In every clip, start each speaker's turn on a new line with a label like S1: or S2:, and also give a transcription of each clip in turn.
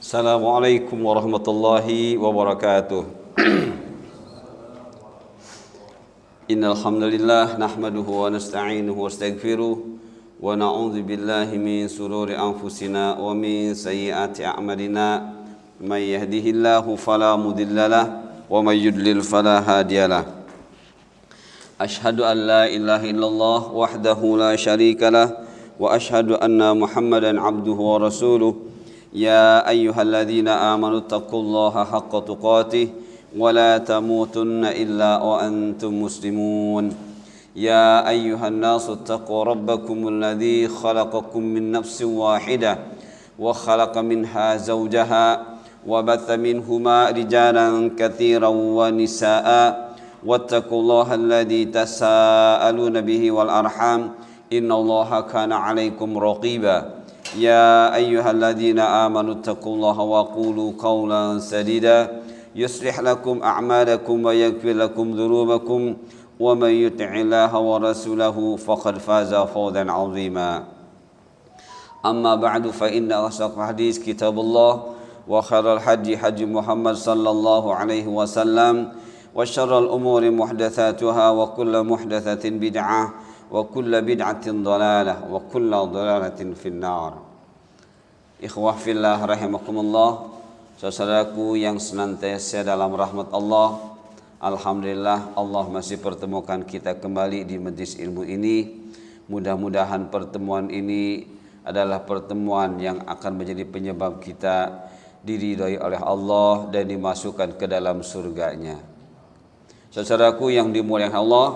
S1: Assalamualaikum warahmatullahi wabarakatuh. Innal hamdalillah nahmaduhu wa nasta'inuhu wa nastaghfiruh wa na'udzu billahi min shururi anfusina wa min sayyiati a'malina. May yahdihillahu fala mudhillalah wa may yudlil fala hadiyalah. Ashhadu an la ilaha illallah wahdahu la syarikalah wa ashhadu anna Muhammadan abduhu wa rasuluh. يا أيها الذين آمنوا اتقوا الله حق تقاته ولا تموتن إلا وأنتم مسلمون يا أيها الناس اتقوا ربكم الذي خلقكم من نفس واحدة وخلق منها زوجها وبث منهما رجالا كثيرا ونساء واتقوا الله الذي تساءلون به والأرحام إن الله كان عليكم رقيبا يا أيها الذين آمنوا اتقوا الله وقولوا قولا سديدا يصلح لكم أعمالكم ويغفر لكم ذنوبكم ومن يطع الله ورسوله فقد فاز فوزا عظيما أما بعد فإن أصدق الحديث كتاب الله وخير الهدي هدي محمد صلى الله عليه وسلم وشر الأمور محدثاتها وكل محدثة بدعة wa kullu bid'atin dhalalah wa kullu dhalalatin finnar. Ikhwah fillah rahimakumullah, saudaraku yang senantiasa dalam rahmat Allah. Alhamdulillah Allah masih pertemukan kita kembali di majlis ilmu ini. Mudah-mudahan pertemuan ini adalah pertemuan yang akan menjadi penyebab kita diridhai oleh Allah dan dimasukkan ke dalam surganya. Saudaraku yang dimuliakan Allah,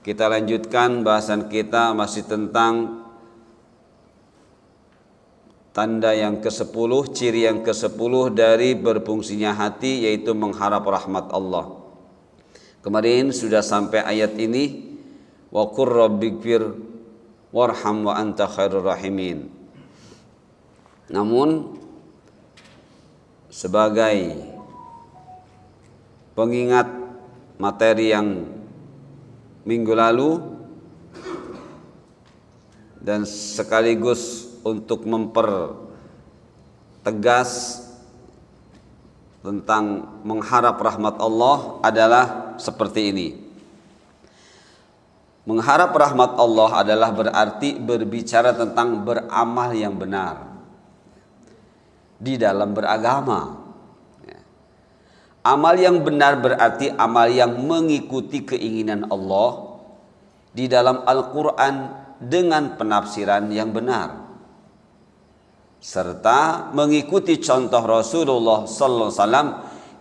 S1: kita lanjutkan bahasan kita masih tentang tanda yang ke-10, ciri yang ke-10 dari berfungsinya hati, yaitu mengharap rahmat Allah. Kemarin sudah sampai ayat ini, wa qur rabbighfir warham wa anta khairur rahimin. Namun sebagai pengingat materi yang minggu lalu dan sekaligus untuk mempertegas tentang mengharap rahmat Allah adalah seperti ini. Mengharap rahmat Allah adalah berarti berbicara tentang beramal yang benar di dalam beragama. Amal yang benar berarti amal yang mengikuti keinginan Allah di dalam Al-Quran dengan penafsiran yang benar, serta mengikuti contoh Rasulullah Sallallahu Alaihi Wasallam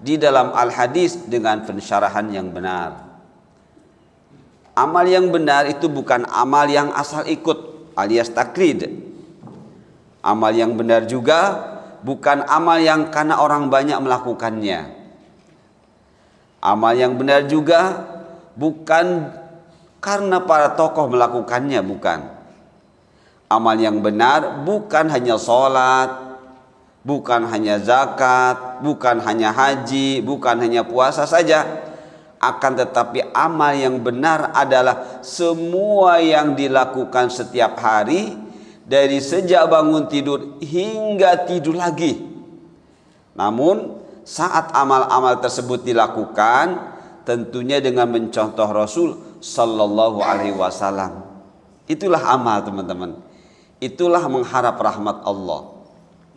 S1: di dalam Al-Hadis dengan pensyarahan yang benar. Amal yang benar itu bukan amal yang asal ikut alias taklid. Amal yang benar juga bukan amal yang karena orang banyak melakukannya. Amal yang benar juga bukan karena para tokoh melakukannya, bukan. Amal yang benar bukan hanya sholat, bukan hanya zakat, bukan hanya haji, bukan hanya puasa saja. Akan tetapi amal yang benar adalah semua yang dilakukan setiap hari, dari sejak bangun tidur hingga tidur lagi. Namun saat amal-amal tersebut dilakukan, tentunya dengan mencontoh Rasul Sallallahu Alaihi Wasallam. Itulah amal, teman-teman. Itulah mengharap rahmat Allah.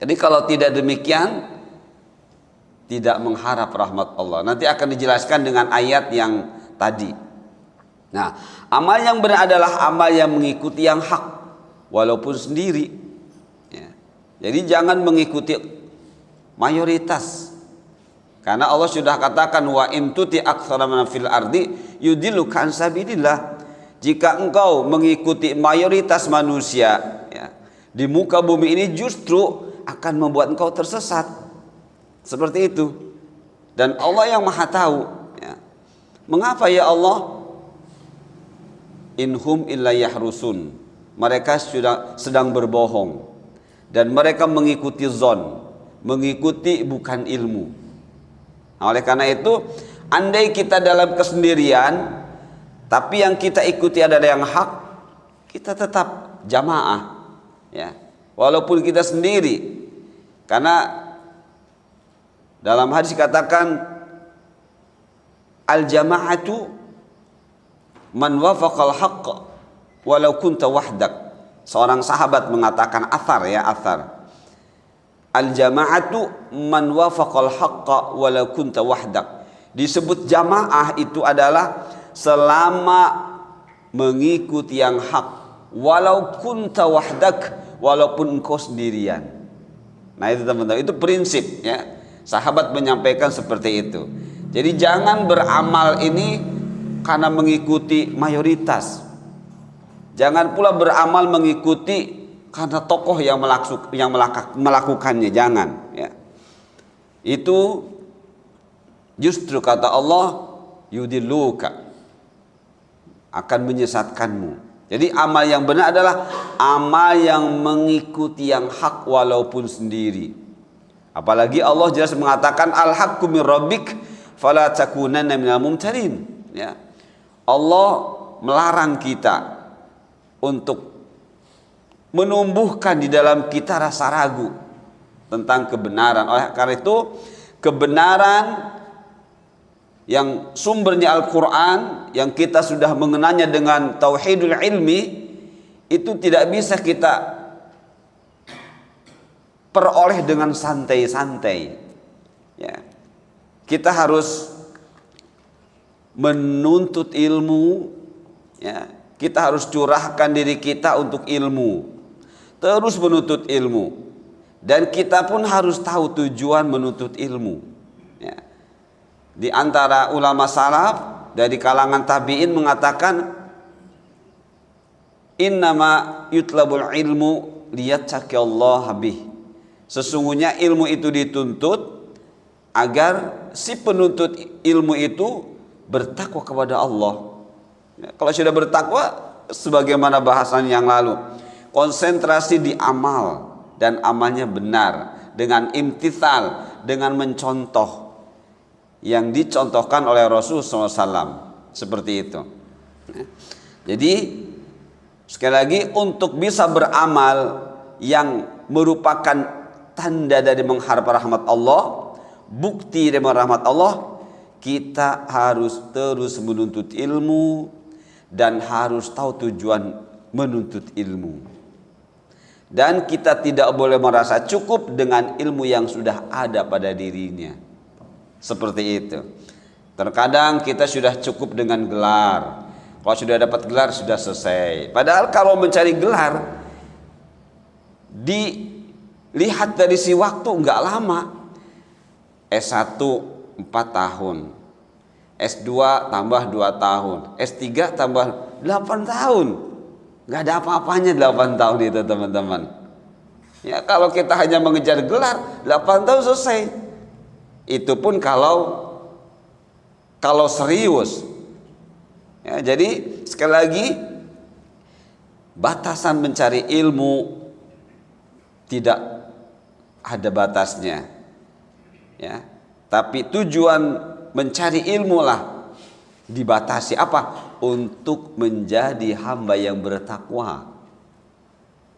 S1: Jadi kalau tidak demikian, tidak mengharap rahmat Allah. Nanti akan dijelaskan dengan ayat yang tadi. Nah, amal yang benar adalah amal yang mengikuti yang hak, walaupun sendiri. Ya. Jadi jangan mengikuti mayoritas. Karena Allah sudah katakan wa in tuti aktsara man fil ardi yudilluka an sabilillah. Jika engkau mengikuti mayoritas manusia, ya, di muka bumi ini justru akan membuat engkau tersesat. Seperti itu. Dan Allah yang Maha tahu, ya. Mengapa ya Allah? Inhum illa yahrusun. Mereka sudah sedang berbohong dan mereka mengikuti zon, mengikuti bukan ilmu. Nah, oleh karena itu, andai kita dalam kesendirian, tapi yang kita ikuti adalah yang hak, kita tetap jamaah, ya, walaupun kita sendiri. Karena Dalam hadis dikatakan al-jama'atu man wafaqal haqq walau kunta wahdak. Seorang sahabat mengatakan, athar ya, athar. Al-jama'atu man wafaqal haqqa walau kunta wahdak. Disebut jamaah itu adalah selama mengikuti yang hak, walau kunta wahdak, walaupun engkau sendirian. Nah itu teman-teman, itu prinsip ya. Sahabat menyampaikan seperti itu. Jadi jangan beramal ini karena mengikuti mayoritas. Jangan pula beramal mengikuti karena tokoh yang melakukannya. Jangan ya. Itu justru kata Allah, yudilluka, akan menyesatkanmu. Jadi amal yang benar adalah amal yang mengikuti yang hak walaupun sendiri. Apalagi Allah jelas mengatakan al-haqqu min rabbik fala takunanna minal mumtarin ya. Allah melarang kita untuk menumbuhkan di dalam kita rasa ragu tentang kebenaran. Oleh karena itu, kebenaran yang sumbernya Al-Quran, yang kita sudah mengenalnya dengan tauhidul ilmi, itu tidak bisa kita peroleh dengan santai-santai ya. Kita harus menuntut ilmu ya. Kita harus curahkan diri kita untuk ilmu, terus menuntut ilmu, dan kita pun harus tahu tujuan menuntut ilmu ya. Di antara ulama salaf dari kalangan tabi'in mengatakan, innama yutlabul ilmu liyattaqallaha bih. Sesungguhnya ilmu itu dituntut agar si penuntut ilmu itu bertakwa kepada Allah. Kalau sudah bertakwa, sebagaimana bahasan yang lalu, konsentrasi di amal dan amalnya benar, dengan imtithal, dengan mencontoh yang dicontohkan oleh Rasulullah SAW, seperti itu. Jadi sekali lagi, untuk bisa beramal yang merupakan tanda dari mengharap rahmat Allah, bukti dari rahmat Allah, kita harus terus menuntut ilmu dan harus tahu tujuan menuntut ilmu. Dan kita tidak boleh merasa cukup dengan ilmu yang sudah ada pada dirinya. Seperti itu. Terkadang kita sudah cukup dengan gelar. Kalau sudah dapat gelar sudah selesai. Padahal kalau mencari gelar, dilihat dari si waktu enggak lama. S1 4 tahun, S2 tambah 2 tahun, S3 tambah 8 tahun. Enggak ada apa-apanya 8 tahun itu teman-teman. Ya, kalau kita hanya mengejar gelar, 8 tahun selesai. Itu pun kalau serius ya. Jadi sekali lagi, batasan mencari ilmu tidak ada batasnya ya. Tapi tujuan mencari ilmu lah dibatasi. Apa? Untuk menjadi hamba yang bertakwa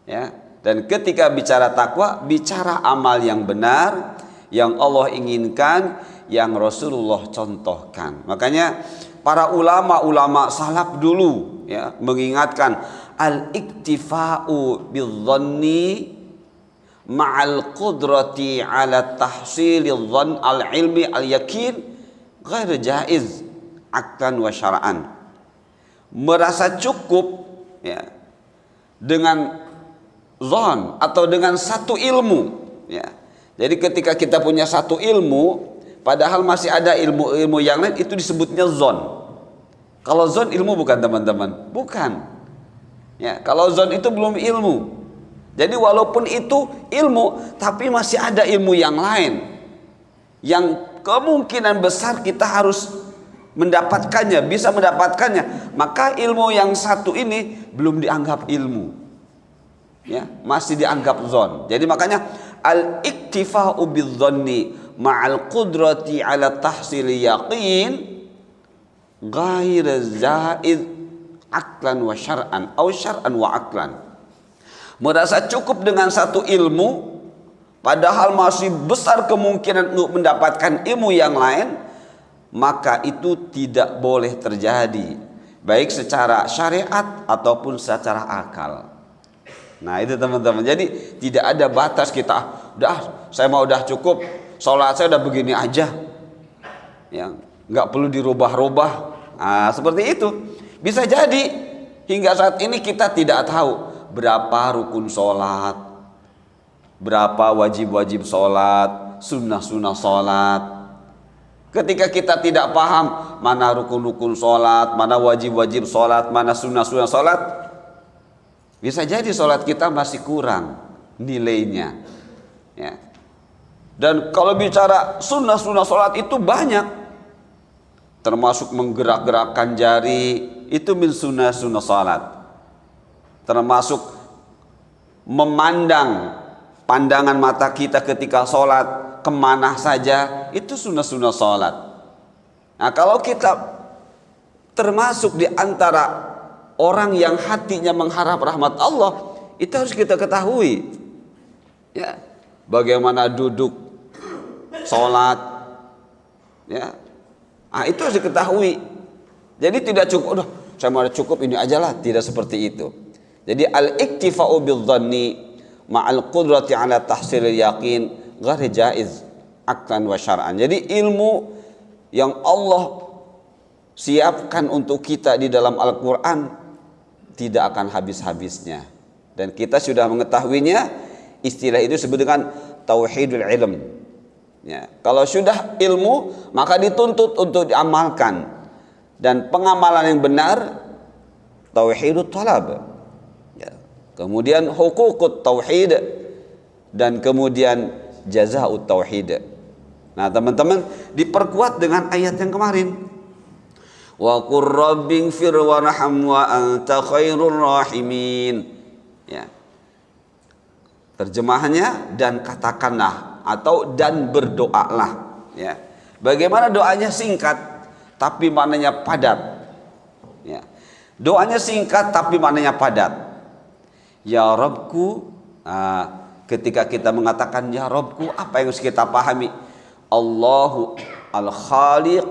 S1: ya. Dan ketika bicara takwa, bicara amal yang benar, yang Allah inginkan, yang Rasulullah contohkan. Makanya para ulama-ulama salaf dulu ya mengingatkan, al-iktifa'u bidzanni ma'al qudrati ala tahsilil dhann al-ilmi al-yakin ghair jaiz aqlan wa syar'an. Merasa cukup ya dengan zon atau dengan satu ilmu ya. Jadi ketika kita punya satu ilmu, padahal masih ada ilmu-ilmu yang lain, itu disebutnya zon. Kalau zon ilmu bukan teman-teman? Bukan. Ya, kalau zon itu belum ilmu. Jadi walaupun itu ilmu, tapi masih ada ilmu yang lain, yang kemungkinan besar kita harus mendapatkannya, bisa mendapatkannya. Maka ilmu yang satu ini belum dianggap ilmu ya, masih dianggap zon. Jadi makanya al-iktifa'u bidzanni ma'al qudrati ala tahsili yaqin ghair zaiz aqlan wa syar'an atau syar'an wa aqlan. Merasa cukup dengan satu ilmu padahal masih besar kemungkinan untuk mendapatkan ilmu yang lain, maka itu tidak boleh terjadi, baik secara syariat ataupun secara akal. Nah itu teman-teman, jadi tidak ada batas kita, saya mau udah cukup, sholat saya udah begini aja, ya, nggak perlu dirubah-rubah. Nah, seperti itu. Bisa jadi hingga saat ini kita tidak tahu berapa rukun sholat, berapa wajib-wajib sholat, sunnah-sunnah sholat. Ketika kita tidak paham mana rukun-rukun sholat, mana wajib-wajib sholat, mana sunnah-sunnah sholat, bisa jadi sholat kita masih kurang nilainya, ya. Dan kalau bicara sunnah-sunnah sholat itu banyak, termasuk menggerak-gerakkan jari, itu min sunnah-sunnah sholat. Termasuk memandang pandangan mata kita ketika sholat kemana saja, itu sunnah-sunnah sholat. Nah kalau kita termasuk di antara orang yang hatinya mengharap rahmat Allah, itu harus kita ketahui, ya, bagaimana duduk sholat, ya. Nah, itu harus diketahui. Jadi tidak cukup, saya mau cukup ini ajalah, tidak seperti itu. Jadi al-iktifa'u bil-dhanni ma'al qudrati ala tahsilil yaqin ghair jaiz aklan wa syar'an. Jadi ilmu yang Allah siapkan untuk kita di dalam Al-Qur'an tidak akan habis-habisnya. Dan kita sudah mengetahuinya, istilah itu disebut dengan tauhidul ilm. Ya, kalau sudah ilmu maka dituntut untuk diamalkan, dan pengamalan yang benar tauhidut talab, ya. Kemudian hukukut tauhid, dan kemudian jazaa'ut tauhid. Nah teman-teman, diperkuat dengan ayat yang kemarin, wa qur rabbighfir warham wa anta khairur rahimin, ya. Terjemahannya, dan katakanlah atau dan berdoalah, ya. Bagaimana doanya? Singkat tapi maknanya padat, ya. Doanya singkat tapi maknanya padat. Ya Rabbku, ketika kita mengatakan ya Rabbku, apa yang harus kita pahami? Allahu al-khaliq,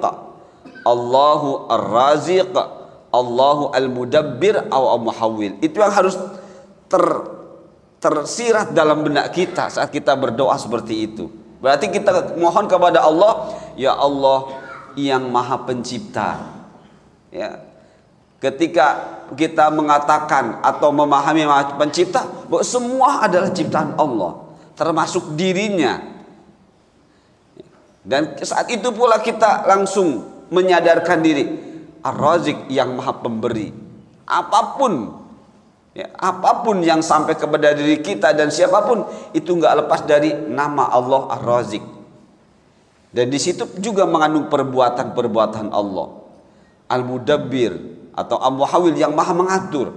S1: Allahu ar-raziq, Allahu al-mudabbir atau al-muhawwil. Itu yang harus tersirat dalam benak kita saat kita berdoa seperti itu. Berarti kita mohon kepada Allah, ya Allah yang maha pencipta, ya. Ketika kita mengatakan atau memahami maha pencipta, bahwa semua adalah ciptaan Allah, termasuk dirinya. Dan saat itu pula kita langsung menyadarkan diri, Ar-Razik yang maha pemberi. Apapun, ya, apapun yang sampai kepada diri kita dan siapapun, itu enggak lepas dari nama Allah Ar-Razik. Dan di situ juga mengandung perbuatan-perbuatan Allah. Al-Mudabbir atau Al-Muhawwil yang maha mengatur,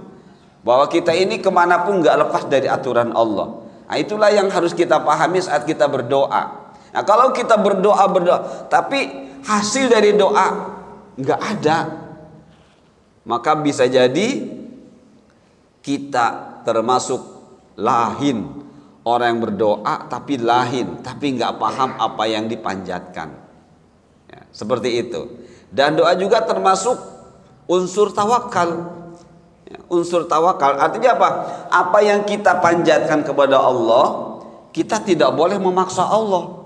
S1: bahwa kita ini kemanapun enggak lepas dari aturan Allah. Nah, itulah yang harus kita pahami saat kita berdoa. Nah kalau kita berdoa tapi hasil dari doa enggak ada, maka bisa jadi kita termasuk lahin, orang yang berdoa tapi lahin, tapi nggak paham apa yang dipanjatkan, ya, seperti itu. Dan doa juga termasuk unsur tawakal, ya, unsur tawakal artinya apa? Apa yang kita panjatkan kepada Allah, kita tidak boleh memaksa Allah.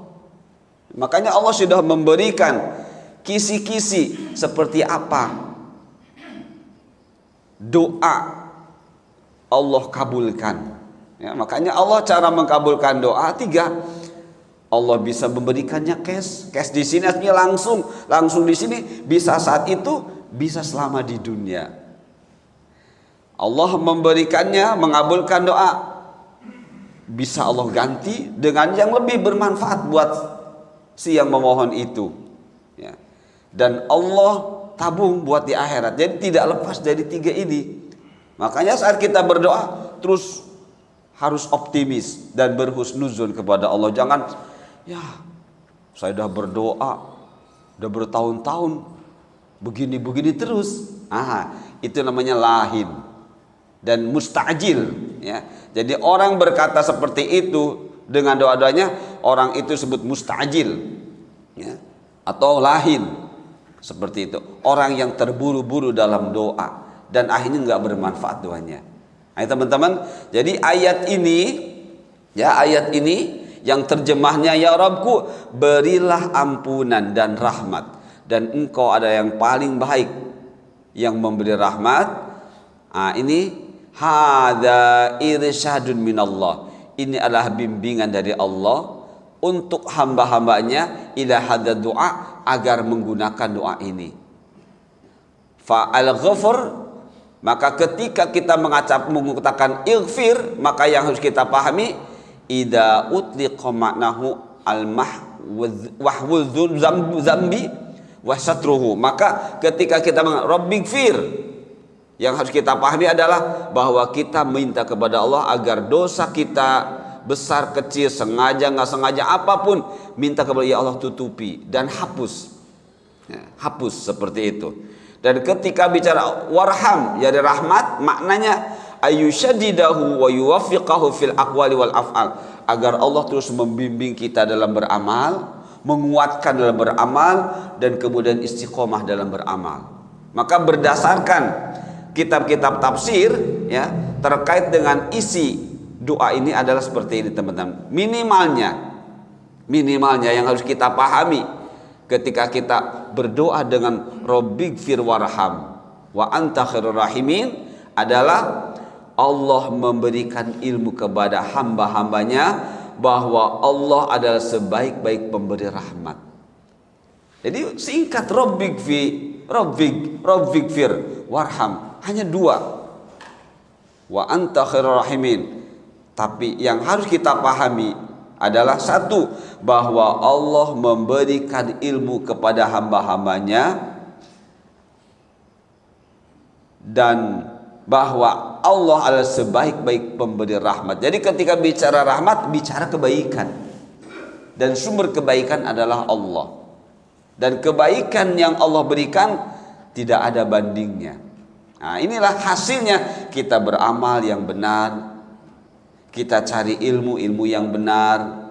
S1: Makanya Allah sudah memberikan kisi-kisi seperti apa doa Allah kabulkan, ya. Makanya Allah cara mengkabulkan doa 3. Allah bisa memberikannya cash di sini, artinya langsung di sini, bisa saat itu, bisa selama di dunia. Allah memberikannya, mengabulkan doa, bisa Allah ganti dengan yang lebih bermanfaat buat si yang memohon itu, ya. Dan Allah tabung buat di akhirat. Jadi tidak lepas dari 3 ini. Makanya saat kita berdoa terus harus optimis dan berhusnuzon kepada Allah. Jangan, ya saya sudah berdoa udah bertahun-tahun begini terus. Itu namanya lahin dan mustajil, ya. Jadi orang berkata seperti itu Dengan doa-doanya orang itu disebut mustajil, ya, atau lahin, seperti itu. Orang yang terburu-buru dalam doa dan akhirnya nggak bermanfaat doanya. Nah, teman-teman, jadi ayat ini yang terjemahnya, ya Rabbku, berilah ampunan dan rahmat, dan Engkau ada yang paling baik yang memberi rahmat. Nah, ini hadza irsyadun minallah. Ini adalah bimbingan dari Allah untuk hamba-hambanya ila hadza doa, agar menggunakan doa ini. Fa'al ghafur, maka ketika kita mengatakan ighfir, maka yang harus kita pahami, idza utliqa ma'nahu al-mahwul zambi wa satruhu. Maka ketika kita rabbighfir, yang harus kita pahami adalah bahwa kita minta kepada Allah agar dosa kita besar kecil, sengaja nggak sengaja, apapun, minta kepada ya Allah tutupi dan hapus, ya, hapus seperti itu. Dan ketika bicara warham, jadi rahmat, maknanya ayyushadidahu wa yuwaffiqahu fil aqwali wal af'al, agar Allah terus membimbing kita dalam beramal, menguatkan dalam beramal, dan kemudian istiqomah dalam beramal. Maka berdasarkan kitab-kitab tafsir, ya, terkait dengan isi doa ini adalah seperti ini, teman-teman. Minimalnya yang harus kita pahami ketika kita berdoa dengan Rabbighfir warham wa anta khairur rahimin adalah Allah memberikan ilmu kepada hamba-hambanya bahwa Allah adalah sebaik-baik pemberi rahmat. Jadi singkat, Rabbighfir warham, hanya dua, wa anta khairur rahimin. Tapi yang harus kita pahami adalah satu, bahwa Allah memberikan ilmu kepada hamba-hambanya, dan bahwa Allah adalah sebaik-baik pemberi rahmat. Jadi ketika bicara rahmat, bicara kebaikan, dan sumber kebaikan adalah Allah, dan kebaikan yang Allah berikan tidak ada bandingnya. Nah, inilah hasilnya kita beramal yang benar, kita cari ilmu yang benar.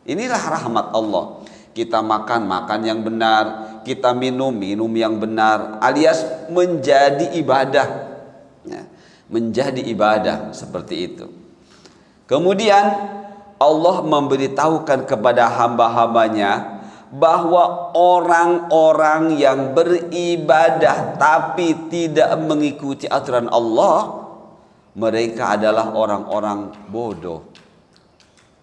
S1: Inilah rahmat Allah. Kita makan yang benar, kita minum yang benar, alias menjadi ibadah, ya, menjadi ibadah seperti itu. Kemudian Allah memberitahukan kepada hamba-hambanya bahwa orang-orang yang beribadah tapi tidak mengikuti aturan Allah, mereka adalah orang-orang bodoh.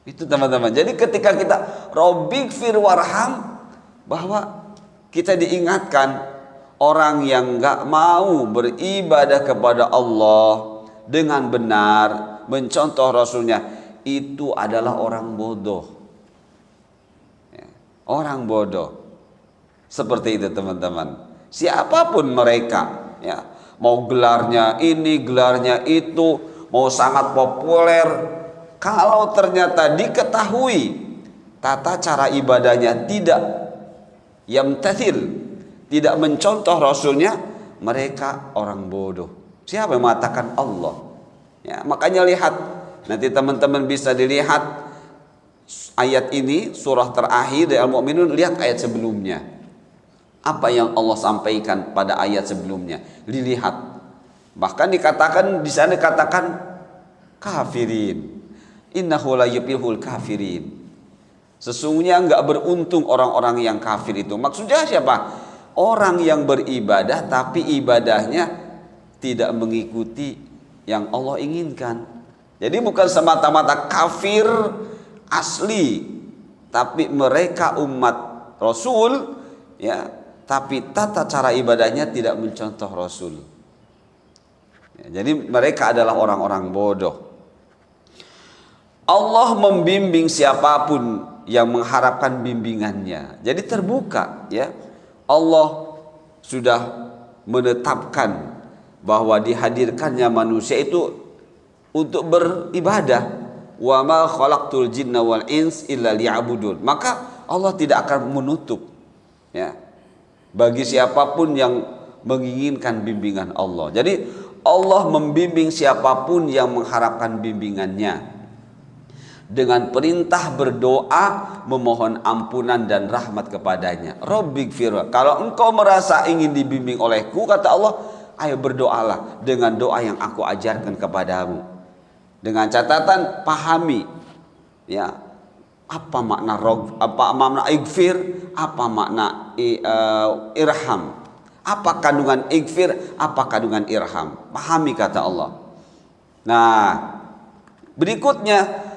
S1: Itu, teman-teman. Jadi ketika kita Rabbighfir warham, bahwa kita diingatkan orang yang gak mau beribadah kepada Allah dengan benar, mencontoh Rasulnya, itu adalah orang bodoh, ya, orang bodoh. Seperti itu, teman-teman. Siapapun mereka, ya, mau gelarnya ini, gelarnya itu, mau sangat populer, kalau ternyata diketahui tata cara ibadahnya tidak yamtathil, tidak mencontoh Rasulnya, mereka orang bodoh. Siapa yang mengatakan Allah? Ya, makanya lihat, nanti teman-teman bisa dilihat ayat ini, surah terakhir dari Al-Mu'minun, lihat ayat sebelumnya. Apa yang Allah sampaikan pada ayat sebelumnya, dilihat. Bahkan dikatakan, di sana dikatakan kafirin. Innahu la yuflihul kafirin. Sesungguhnya enggak beruntung orang-orang yang kafir itu. Maksudnya siapa? Orang yang beribadah tapi ibadahnya tidak mengikuti yang Allah inginkan. Jadi bukan semata-mata kafir asli, tapi mereka umat Rasul, ya, tapi tata cara ibadahnya tidak mencontoh Rasul. Ya, jadi mereka adalah orang-orang bodoh. Allah membimbing siapapun yang mengharapkan bimbingannya. Jadi terbuka, ya. Allah sudah menetapkan bahwa dihadirkannya manusia itu untuk beribadah. Wa ma khalaqtul jinna wal ins illa liya'budun. Maka Allah tidak akan menutup, ya, bagi siapapun yang menginginkan bimbingan Allah. Jadi Allah membimbing siapapun yang mengharapkan bimbingannya. dengan perintah berdoa memohon ampunan dan rahmat kepadanya. Rabbighfir. Kalau engkau merasa ingin dibimbing olehku, kata Allah, ayo berdoalah dengan doa yang aku ajarkan kepadamu. Dengan catatan pahami ya apa makna ighfir, apa makna irham, apa kandungan ighfir, apa kandungan irham. Pahami kata Allah. Nah, berikutnya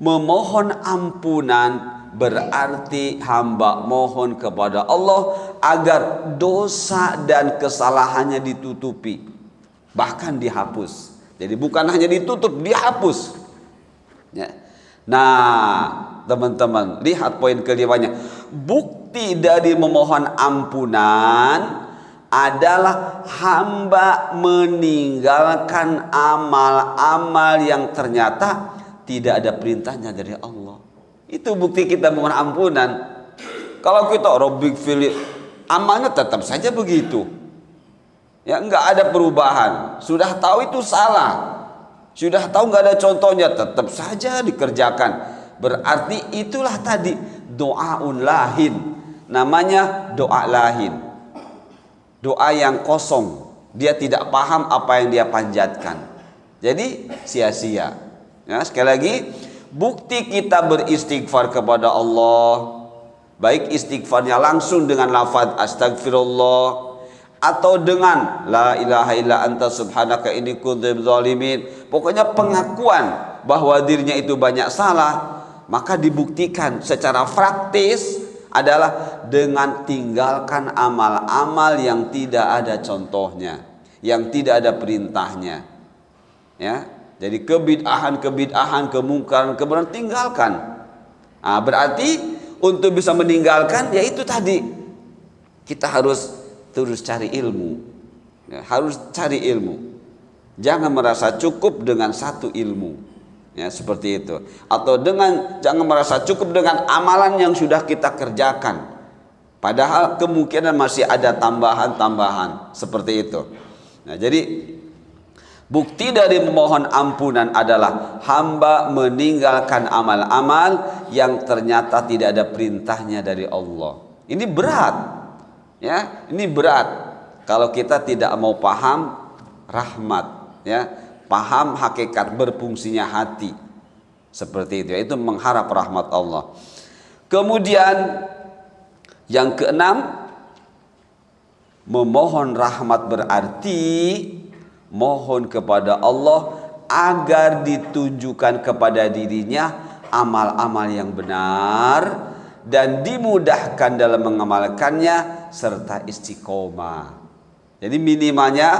S1: memohon ampunan berarti hamba mohon kepada Allah agar dosa dan kesalahannya ditutupi, bahkan dihapus. Jadi bukan hanya ditutup, dihapus. Ya. Nah, teman-teman, lihat poin kelimanya. Bukti dari memohon ampunan adalah hamba meninggalkan amal-amal yang ternyata tidak ada perintahnya dari Allah. Itu bukti kita mohon ampunan. Kalau kita Rabbighfir, amalnya tetap saja begitu. Ya, enggak ada perubahan. Sudah tahu itu salah. Sudah tahu enggak ada contohnya, tetap saja dikerjakan. Berarti itulah tadi doaun lahin. Namanya doa lahin. Doa yang kosong. Dia tidak paham apa yang dia panjatkan. Jadi sia-sia. Ya, sekali lagi, bukti kita beristighfar kepada Allah, baik istighfarnya langsung dengan lafaz astagfirullah atau dengan la ilaha illa anta subhanaka inni kuntu minadz zalimin. Pokoknya pengakuan bahwa dirinya itu banyak salah, maka dibuktikan secara praktis adalah dengan tinggalkan amal-amal yang tidak ada contohnya, yang tidak ada perintahnya. Ya, jadi kebid'ahan, kemungkaran, kebenaran tinggalkan. Nah, berarti untuk bisa meninggalkan, yaitu tadi kita harus terus cari ilmu. Ya, harus cari ilmu. Jangan merasa cukup dengan satu ilmu. Ya, seperti itu. Atau jangan merasa cukup dengan amalan yang sudah kita kerjakan. Padahal kemungkinan masih ada tambahan-tambahan seperti itu. Nah, jadi bukti dari memohon ampunan adalah hamba meninggalkan amal-amal yang ternyata tidak ada perintahnya dari Allah. Ini berat. Ya, ini berat. Kalau kita tidak mau paham rahmat, ya, paham hakikat berfungsinya hati. Seperti itu, yaitu mengharap rahmat Allah. Kemudian yang keenam, memohon rahmat berarti mohon kepada Allah agar ditunjukkan kepada dirinya amal-amal yang benar dan dimudahkan dalam mengamalkannya serta istiqomah. Jadi minimalnya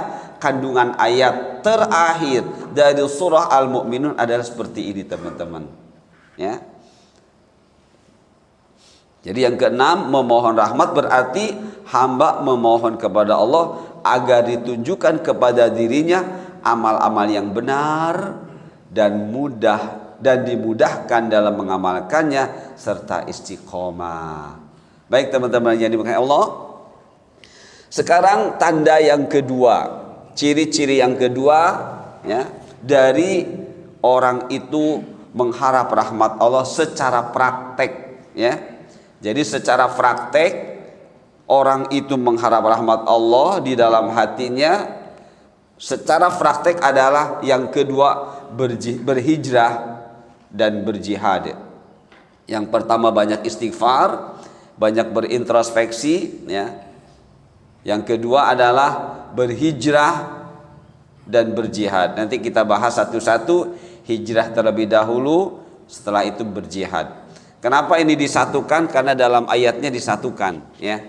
S1: kandungan ayat terakhir dari surah Al-Mu'minun adalah seperti ini, teman-teman. Ya. Jadi yang keenam, memohon rahmat berarti hamba memohon kepada Allah agar ditunjukkan kepada dirinya amal-amal yang benar dan dimudahkan dalam mengamalkannya serta istiqomah. Baik teman-teman yang dimuliakan Allah. Sekarang tanda yang kedua, ciri-ciri yang kedua, ya, dari orang itu mengharap rahmat Allah secara praktek, ya. Jadi secara praktek orang itu mengharap rahmat Allah di dalam hatinya. Secara praktek adalah yang kedua, berhijrah dan berjihad. Yang pertama banyak istighfar, banyak berintrospeksi, ya. Yang kedua adalah berhijrah dan berjihad. Nanti kita bahas satu-satu. Hijrah terlebih dahulu, setelah itu berjihad. Kenapa ini disatukan? Karena dalam ayatnya disatukan, ya.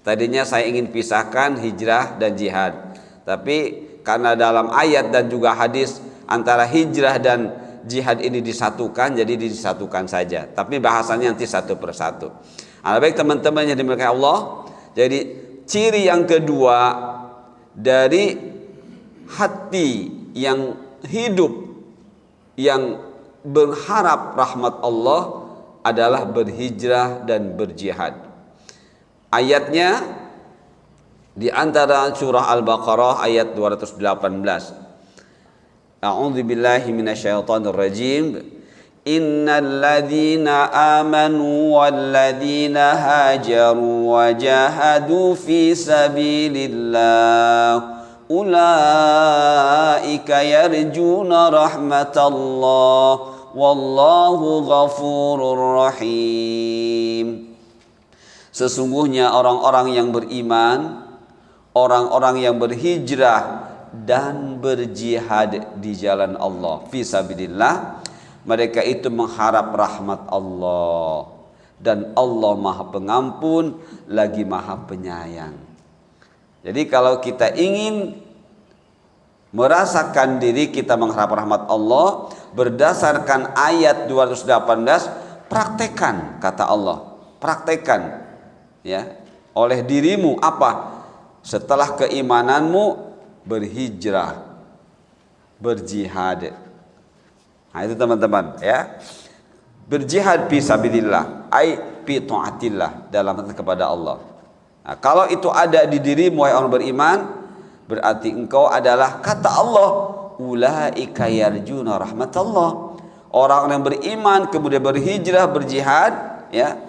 S1: Tadinya saya ingin pisahkan hijrah dan jihad, tapi karena dalam ayat dan juga hadis antara hijrah dan jihad ini disatukan, jadi disatukan saja. Tapi bahasannya nanti satu persatu. Baik teman-teman yang dimuliakan Allah. Jadi ciri yang kedua dari hati yang hidup, yang berharap rahmat Allah adalah berhijrah dan berjihad. Ayatnya di antara surah Al-Baqarah ayat 218. A'udzu billahi minasyaitonir rajim. Innal ladzina amanu wal ladzina hajaru wa jahadu fi sabilillah ulaika yarjuna rahmatallah wallahu ghafurur rahim. Sesungguhnya orang-orang yang beriman, orang-orang yang berhijrah dan berjihad di jalan Allah fi sabilillah, mereka itu mengharap rahmat Allah, dan Allah Maha Pengampun lagi Maha Penyayang. Jadi kalau kita ingin merasakan diri kita mengharap rahmat Allah berdasarkan ayat 218, praktekkan kata Allah. Praktekkan ya oleh dirimu apa? Setelah keimananmu berhijrah, berjihad. Nah itu teman-teman ya. Berjihad fi sabilillah, ai fi taatillah, dalam kepada Allah. Nah, kalau itu ada di dirimu wahai orang beriman, berarti engkau adalah kata Allah, ulaika yarjuna rahmatallah. Orang yang beriman kemudian berhijrah, berjihad ya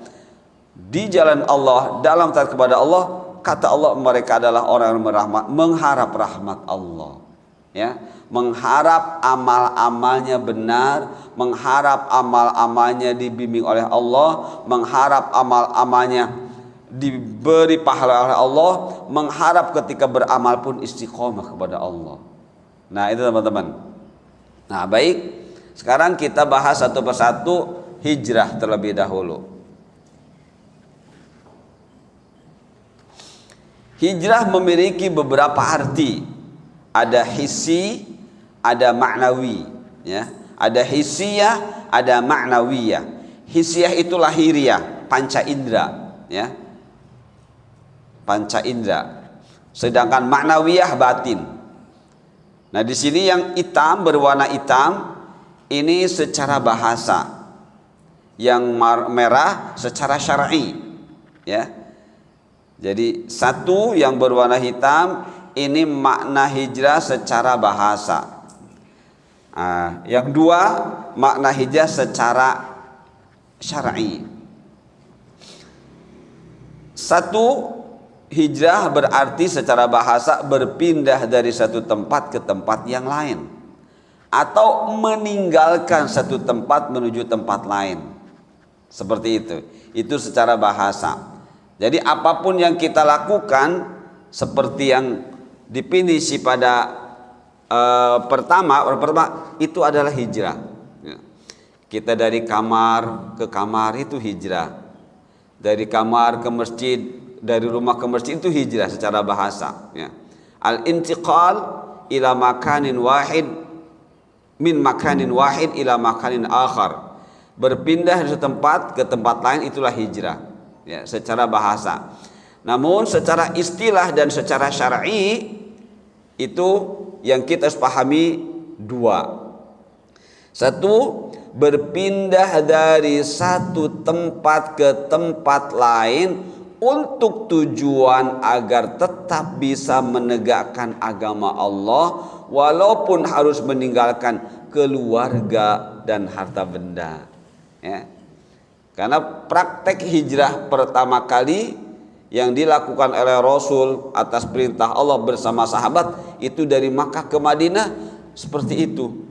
S1: di jalan Allah, dalam taat kepada Allah, kata Allah mereka adalah orang yang mengharap rahmat Allah. Ya, mengharap amal-amalnya benar, mengharap amal-amalnya dibimbing oleh Allah, mengharap amal-amalnya diberi pahala oleh Allah, mengharap ketika beramal pun istiqomah kepada Allah. Nah itu teman-teman. Nah baik, sekarang kita bahas satu persatu hijrah terlebih dahulu. Hijrah memiliki beberapa arti. Ada hissi, ada maknawi ya. Ada hissiyah, ada maknawiyah. Hissiyah itu lahiriah, panca indera ya. Panca indera. Sedangkan maknawiyah batin. Nah, di sini yang hitam berwarna hitam ini secara bahasa. Yang merah secara syar'i. Ya. Jadi satu yang berwarna hitam ini makna hijrah secara bahasa. Nah, yang dua makna hijrah secara syar'i. Satu, hijrah berarti secara bahasa berpindah dari satu tempat ke tempat yang lain, atau meninggalkan satu tempat menuju tempat lain. Seperti itu. Itu secara bahasa. Jadi apapun yang kita lakukan seperti yang definisi pada pertama itu adalah hijrah. Kita dari kamar ke kamar itu hijrah. Dari kamar ke masjid, dari rumah ke masjid itu hijrah secara bahasa ya. Al-intiqal ila makanin wahid min makanin wahid ila makanin akhar. Berpindah dari tempat ke tempat lain itulah hijrah ya, secara bahasa. Namun secara istilah dan secara syar'i itu yang kita harus pahami dua. Satu, berpindah dari satu tempat ke tempat lain untuk tujuan agar tetap bisa menegakkan agama Allah walaupun harus meninggalkan keluarga dan harta benda ya. Karena praktek hijrah pertama kali yang dilakukan oleh Rasul atas perintah Allah bersama sahabat itu dari Makkah ke Madinah seperti itu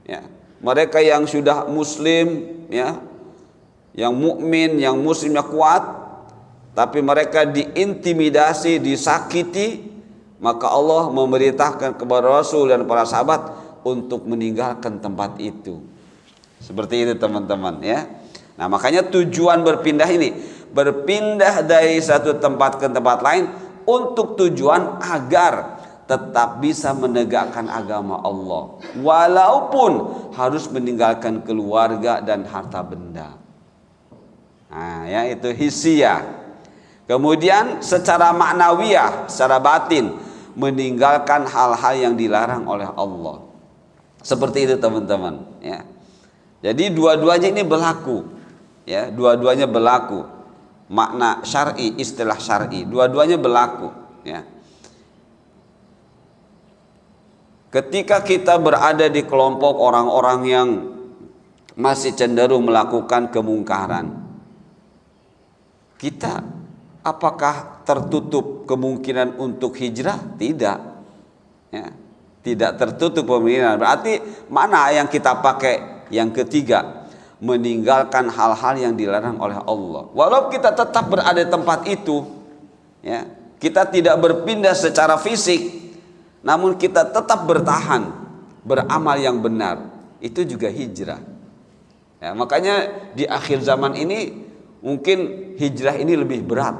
S1: ya. Mereka yang sudah muslim ya, yang mukmin, yang muslimnya kuat, tapi mereka diintimidasi, disakiti, maka Allah memerintahkan kepada Rasul dan para sahabat untuk meninggalkan tempat itu. Seperti itu teman-teman ya. Nah makanya tujuan berpindah ini, berpindah dari satu tempat ke tempat lain untuk tujuan agar tetap bisa menegakkan agama Allah walaupun harus meninggalkan keluarga dan harta benda. Nah ya itu hissiyah. Kemudian secara maknawiyah, secara batin, meninggalkan hal-hal yang dilarang oleh Allah. Seperti itu teman-teman ya. Jadi dua-duanya ini berlaku ya, dua-duanya berlaku. Makna syar'i, istilah syar'i, dua-duanya berlaku ya. Ketika kita berada di kelompok orang-orang yang masih cenderung melakukan kemungkaran. Kita apakah tertutup kemungkinan untuk hijrah? Tidak. Ya, tidak tertutup kemungkinan. Berarti mana yang kita pakai? Yang ketiga, meninggalkan hal-hal yang dilarang oleh Allah. Walau kita tetap berada di tempat itu, ya, kita tidak berpindah secara fisik, namun kita tetap bertahan, beramal yang benar. Itu juga hijrah. Ya, makanya di akhir zaman ini mungkin hijrah ini lebih berat,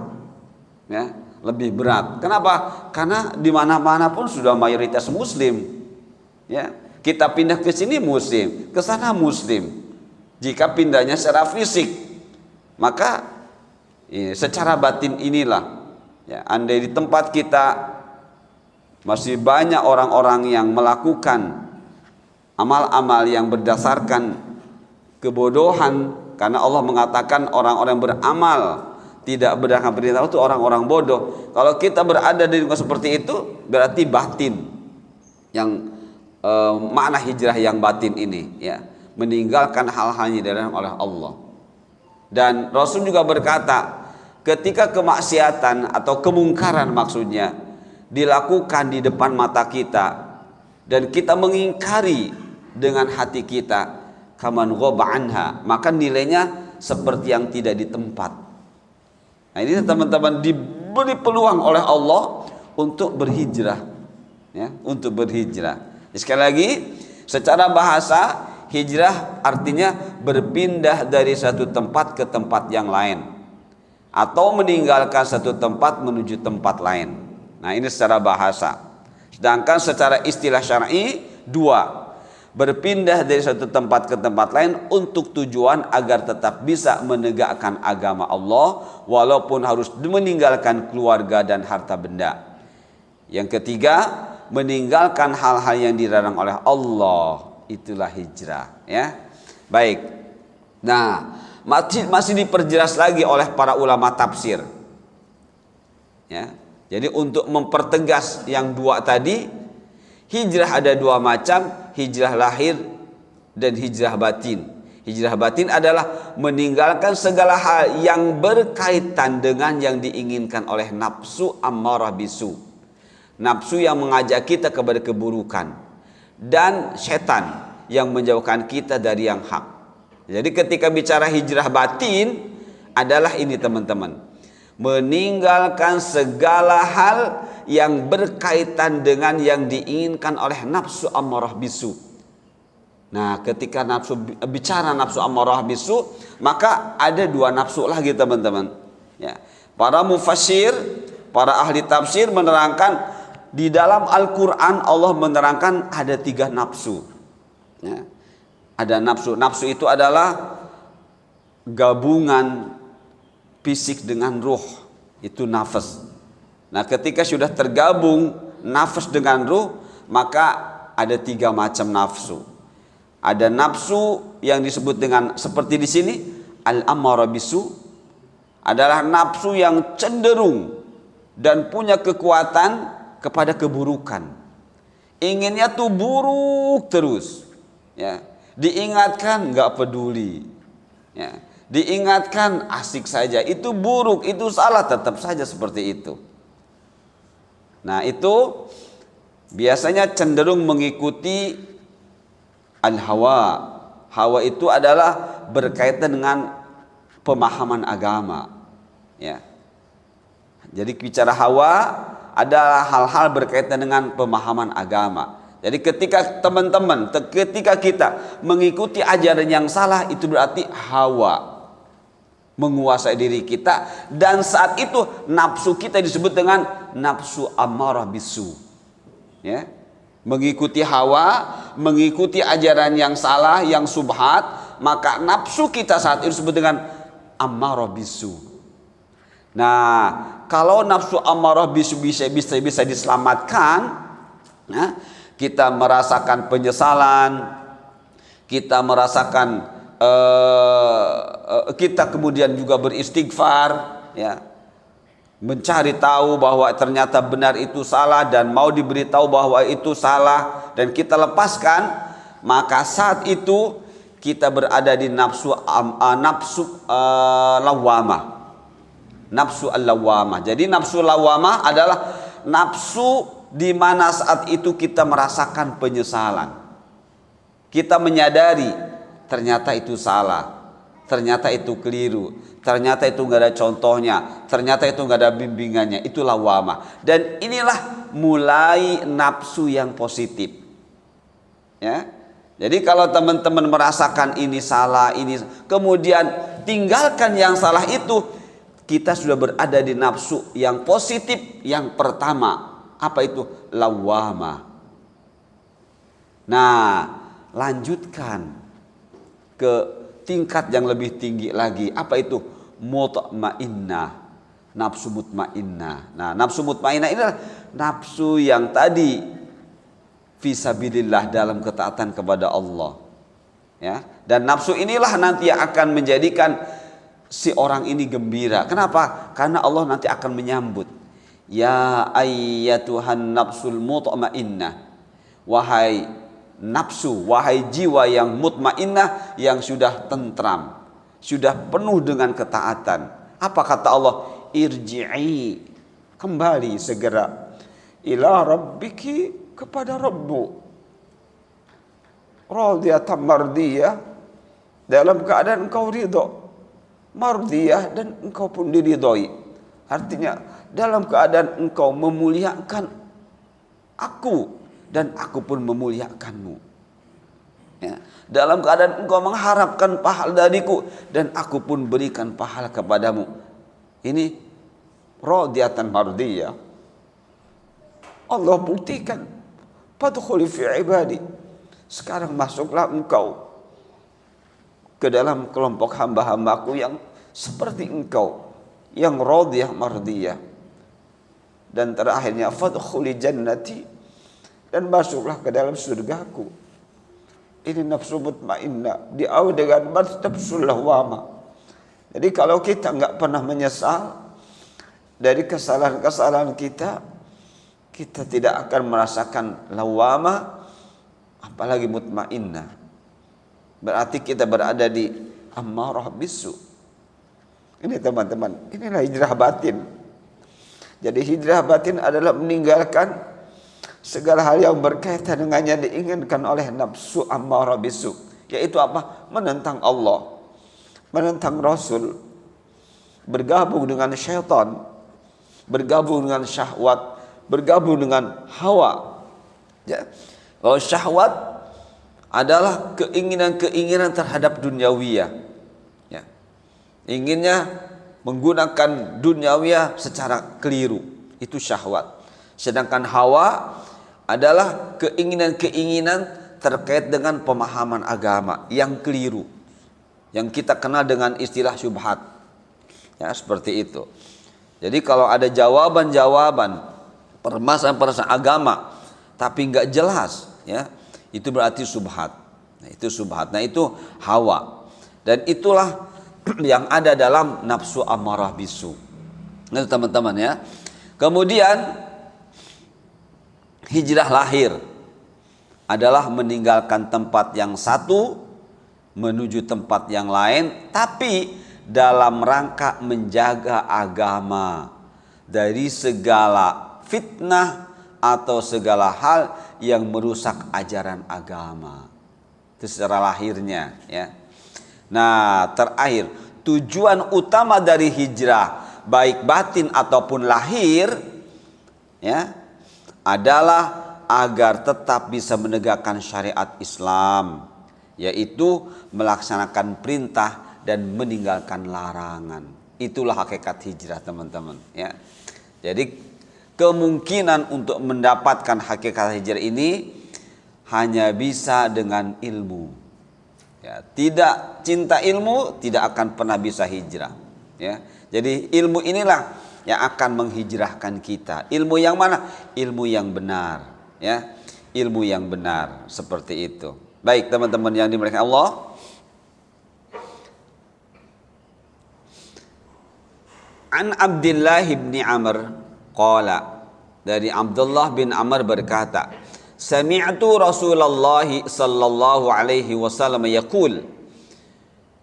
S1: ya, lebih berat. Kenapa? Karena di mana-mana pun sudah mayoritas Muslim. Ya, kita pindah ke sini Muslim, ke sana Muslim. Jika pindahnya secara fisik, maka secara batin inilah, ya, andai di tempat kita masih banyak orang-orang yang melakukan amal-amal yang berdasarkan kebodohan, karena Allah mengatakan orang-orang beramal tidak berdasarkan perintah itu orang-orang bodoh. Kalau kita berada di lingkungan seperti itu, berarti batin yang makna hijrah yang batin ini, ya, meninggalkan hal-hal yang dilarang oleh Allah. Dan Rasul juga berkata, ketika kemaksiatan atau kemungkaran maksudnya dilakukan di depan mata kita dan kita mengingkari dengan hati kita, kaman ghaba anha, maka nilainya seperti yang tidak di tempat. Nah, ini teman-teman diberi peluang oleh Allah untuk berhijrah, ya, untuk berhijrah. Sekali lagi, secara bahasa hijrah artinya berpindah dari satu tempat ke tempat yang lain, atau meninggalkan satu tempat menuju tempat lain. Nah, ini secara bahasa. Sedangkan secara istilah syar'i, dua, berpindah dari satu tempat ke tempat lain untuk tujuan agar tetap bisa menegakkan agama Allah walaupun harus meninggalkan keluarga dan harta benda. Yang ketiga, meninggalkan hal-hal yang dilarang oleh Allah. Itulah hijrah, ya. Baik. Nah, masih diperjelas lagi oleh para ulama tafsir, ya. Jadi untuk mempertegas yang dua tadi, hijrah ada dua macam, hijrah lahir dan hijrah batin. Hijrah batin adalah meninggalkan segala hal yang berkaitan dengan yang diinginkan oleh nafsu ammarah bisu. Nafsu yang mengajak kita kepada keburukan, dan setan yang menjauhkan kita dari yang hak. Jadi ketika bicara hijrah batin adalah ini teman-teman, meninggalkan segala hal yang berkaitan dengan yang diinginkan oleh nafsu ammarah bisu. Nah, ketika bicara nafsu ammarah bisu, maka ada dua nafsu lagi teman-teman, ya. Para mufassir, para ahli tafsir menerangkan, di dalam Al-Quran Allah menerangkan ada tiga nafsu, ya. Ada nafsu. Nafsu itu adalah gabungan fisik dengan ruh. Itu nafas. Nah, ketika sudah tergabung nafas dengan ruh, maka ada tiga macam nafsu. Ada nafsu yang disebut dengan seperti di sini al-ammarah bisu, adalah nafsu yang cenderung dan punya kekuatan kepada keburukan. Inginnya tuh buruk terus, ya. Diingatkan nggak peduli, ya. Diingatkan asik saja, itu buruk, itu salah, tetap saja seperti itu. Nah, itu biasanya cenderung mengikuti al-hawa. Hawa itu adalah berkaitan dengan pemahaman agama, ya. Jadi bicara hawa adalah hal-hal berkaitan dengan pemahaman agama. Jadi ketika teman-teman, ketika kita mengikuti ajaran yang salah, itu berarti hawa menguasai diri kita, dan saat itu nafsu kita disebut dengan nafsu ammarah bisu, ya. Mengikuti hawa, mengikuti ajaran yang salah, yang subhat, maka nafsu kita saat itu disebut dengan ammarah bisu. Nah, kalau nafsu ammarah bisu bisa diselamatkan, nah, kita merasakan penyesalan, kita merasakan kita kemudian juga beristighfar, ya, mencari tahu bahwa ternyata benar itu salah dan mau diberitahu bahwa itu salah dan kita lepaskan, maka saat itu kita berada di nafsu lawamah. Nafsu al-lawamah. Jadi nafsu lawamah adalah nafsu di mana saat itu kita merasakan penyesalan. Kita menyadari ternyata itu salah, ternyata itu keliru, ternyata itu nggak ada contohnya, ternyata itu nggak ada bimbingannya. Itu lawamah. Dan inilah mulai nafsu yang positif. Ya. Jadi kalau teman-teman merasakan ini salah, ini kemudian tinggalkan yang salah itu, kita sudah berada di nafsu yang positif yang pertama. Apa itu? Lawamah. Nah, lanjutkan ke tingkat yang lebih tinggi lagi. Apa itu? Mutmainnah. Nafsu mutmainnah. Nah, nafsu mutmainnah ini adalah nafsu yang tadi fisabilillah, dalam ketaatan kepada Allah. Ya, dan nafsu inilah nanti yang akan menjadikan si orang ini gembira. Kenapa? Karena Allah nanti akan menyambut. Ya ayyatuhan nafsul mutmainnah. Wahai nafsu, wahai jiwa yang mutmainnah, yang sudah tentram, sudah penuh dengan ketaatan. Apa kata Allah? Irji'i, kembali segera, ila rabbiki, kepada Rabbu, radiyatan mardiyah, dalam keadaan engkau ridho, mardiyah, dan engkau pun diridhoi. Artinya dalam keadaan engkau memuliakan aku dan aku pun memuliakanmu. Ya, dalam keadaan engkau mengharapkan pahala dariku dan aku pun berikan pahala kepadamu. Ini radiyatan mardiyah. Allah buktikan, fadkhuli fi ibadi, sekarang masuklah engkau ke dalam kelompok hamba-hambaku yang seperti engkau, yang radiyah mardiyah. Dan terakhirnya fadkhuli jannati, dan masuklah ke dalam surgaku. Ini nafsu mutmainnah, diawali dengan nafsul lawamah. Jadi kalau kita enggak pernah menyesal dari kesalahan-kesalahan kita tidak akan merasakan lawamah, apalagi mutmainnah. Berarti kita berada di ammarah bisu. Ini teman-teman, inilah hijrah batin. Jadi hijrah batin adalah meninggalkan segala hal yang berkaitan dengannya diinginkan oleh nafsu ammarah bisu. Yaitu apa? Menentang Allah, menentang Rasul, bergabung dengan syaitan, bergabung dengan syahwat, bergabung dengan hawa. Ya. Kalau syahwat adalah keinginan-keinginan terhadap duniawiyah. Ya. Inginnya menggunakan duniawiyah secara keliru. Itu syahwat. Sedangkan hawa adalah keinginan-keinginan terkait dengan pemahaman agama yang keliru. Yang kita kenal dengan istilah syubhat. Ya, seperti itu. Jadi kalau ada jawaban-jawaban permasalahan agama tapi enggak jelas, ya, itu berarti subhat. Nah, itu subhat. Nah, itu hawa. Dan itulah yang ada dalam nafsu amarah bisu. Nah, teman-teman ya. Kemudian hijrah lahir adalah meninggalkan tempat yang satu menuju tempat yang lain, tapi dalam rangka menjaga agama dari segala fitnah atau segala hal yang merusak ajaran agama. Itu secara lahirnya, ya. Nah, terakhir, tujuan utama dari hijrah baik batin ataupun lahir, ya, adalah agar tetap bisa menegakkan syariat Islam, yaitu melaksanakan perintah dan meninggalkan larangan. Itulah hakikat hijrah, teman-teman, ya. Jadi kemungkinan untuk mendapatkan hakikat hijrah ini hanya bisa dengan ilmu. Ya, tidak cinta ilmu tidak akan pernah bisa hijrah. Ya, jadi ilmu inilah yang akan menghijrahkan kita. Ilmu yang mana? Ilmu yang benar. Ya, ilmu yang benar seperti itu. Baik teman-teman yang dimuliakan Allah. An Abdullah bin Amr qala, dari Abdullah bin Amr berkata, Sami'tu Rasulullah sallallahu alaihi wasallam yaqul.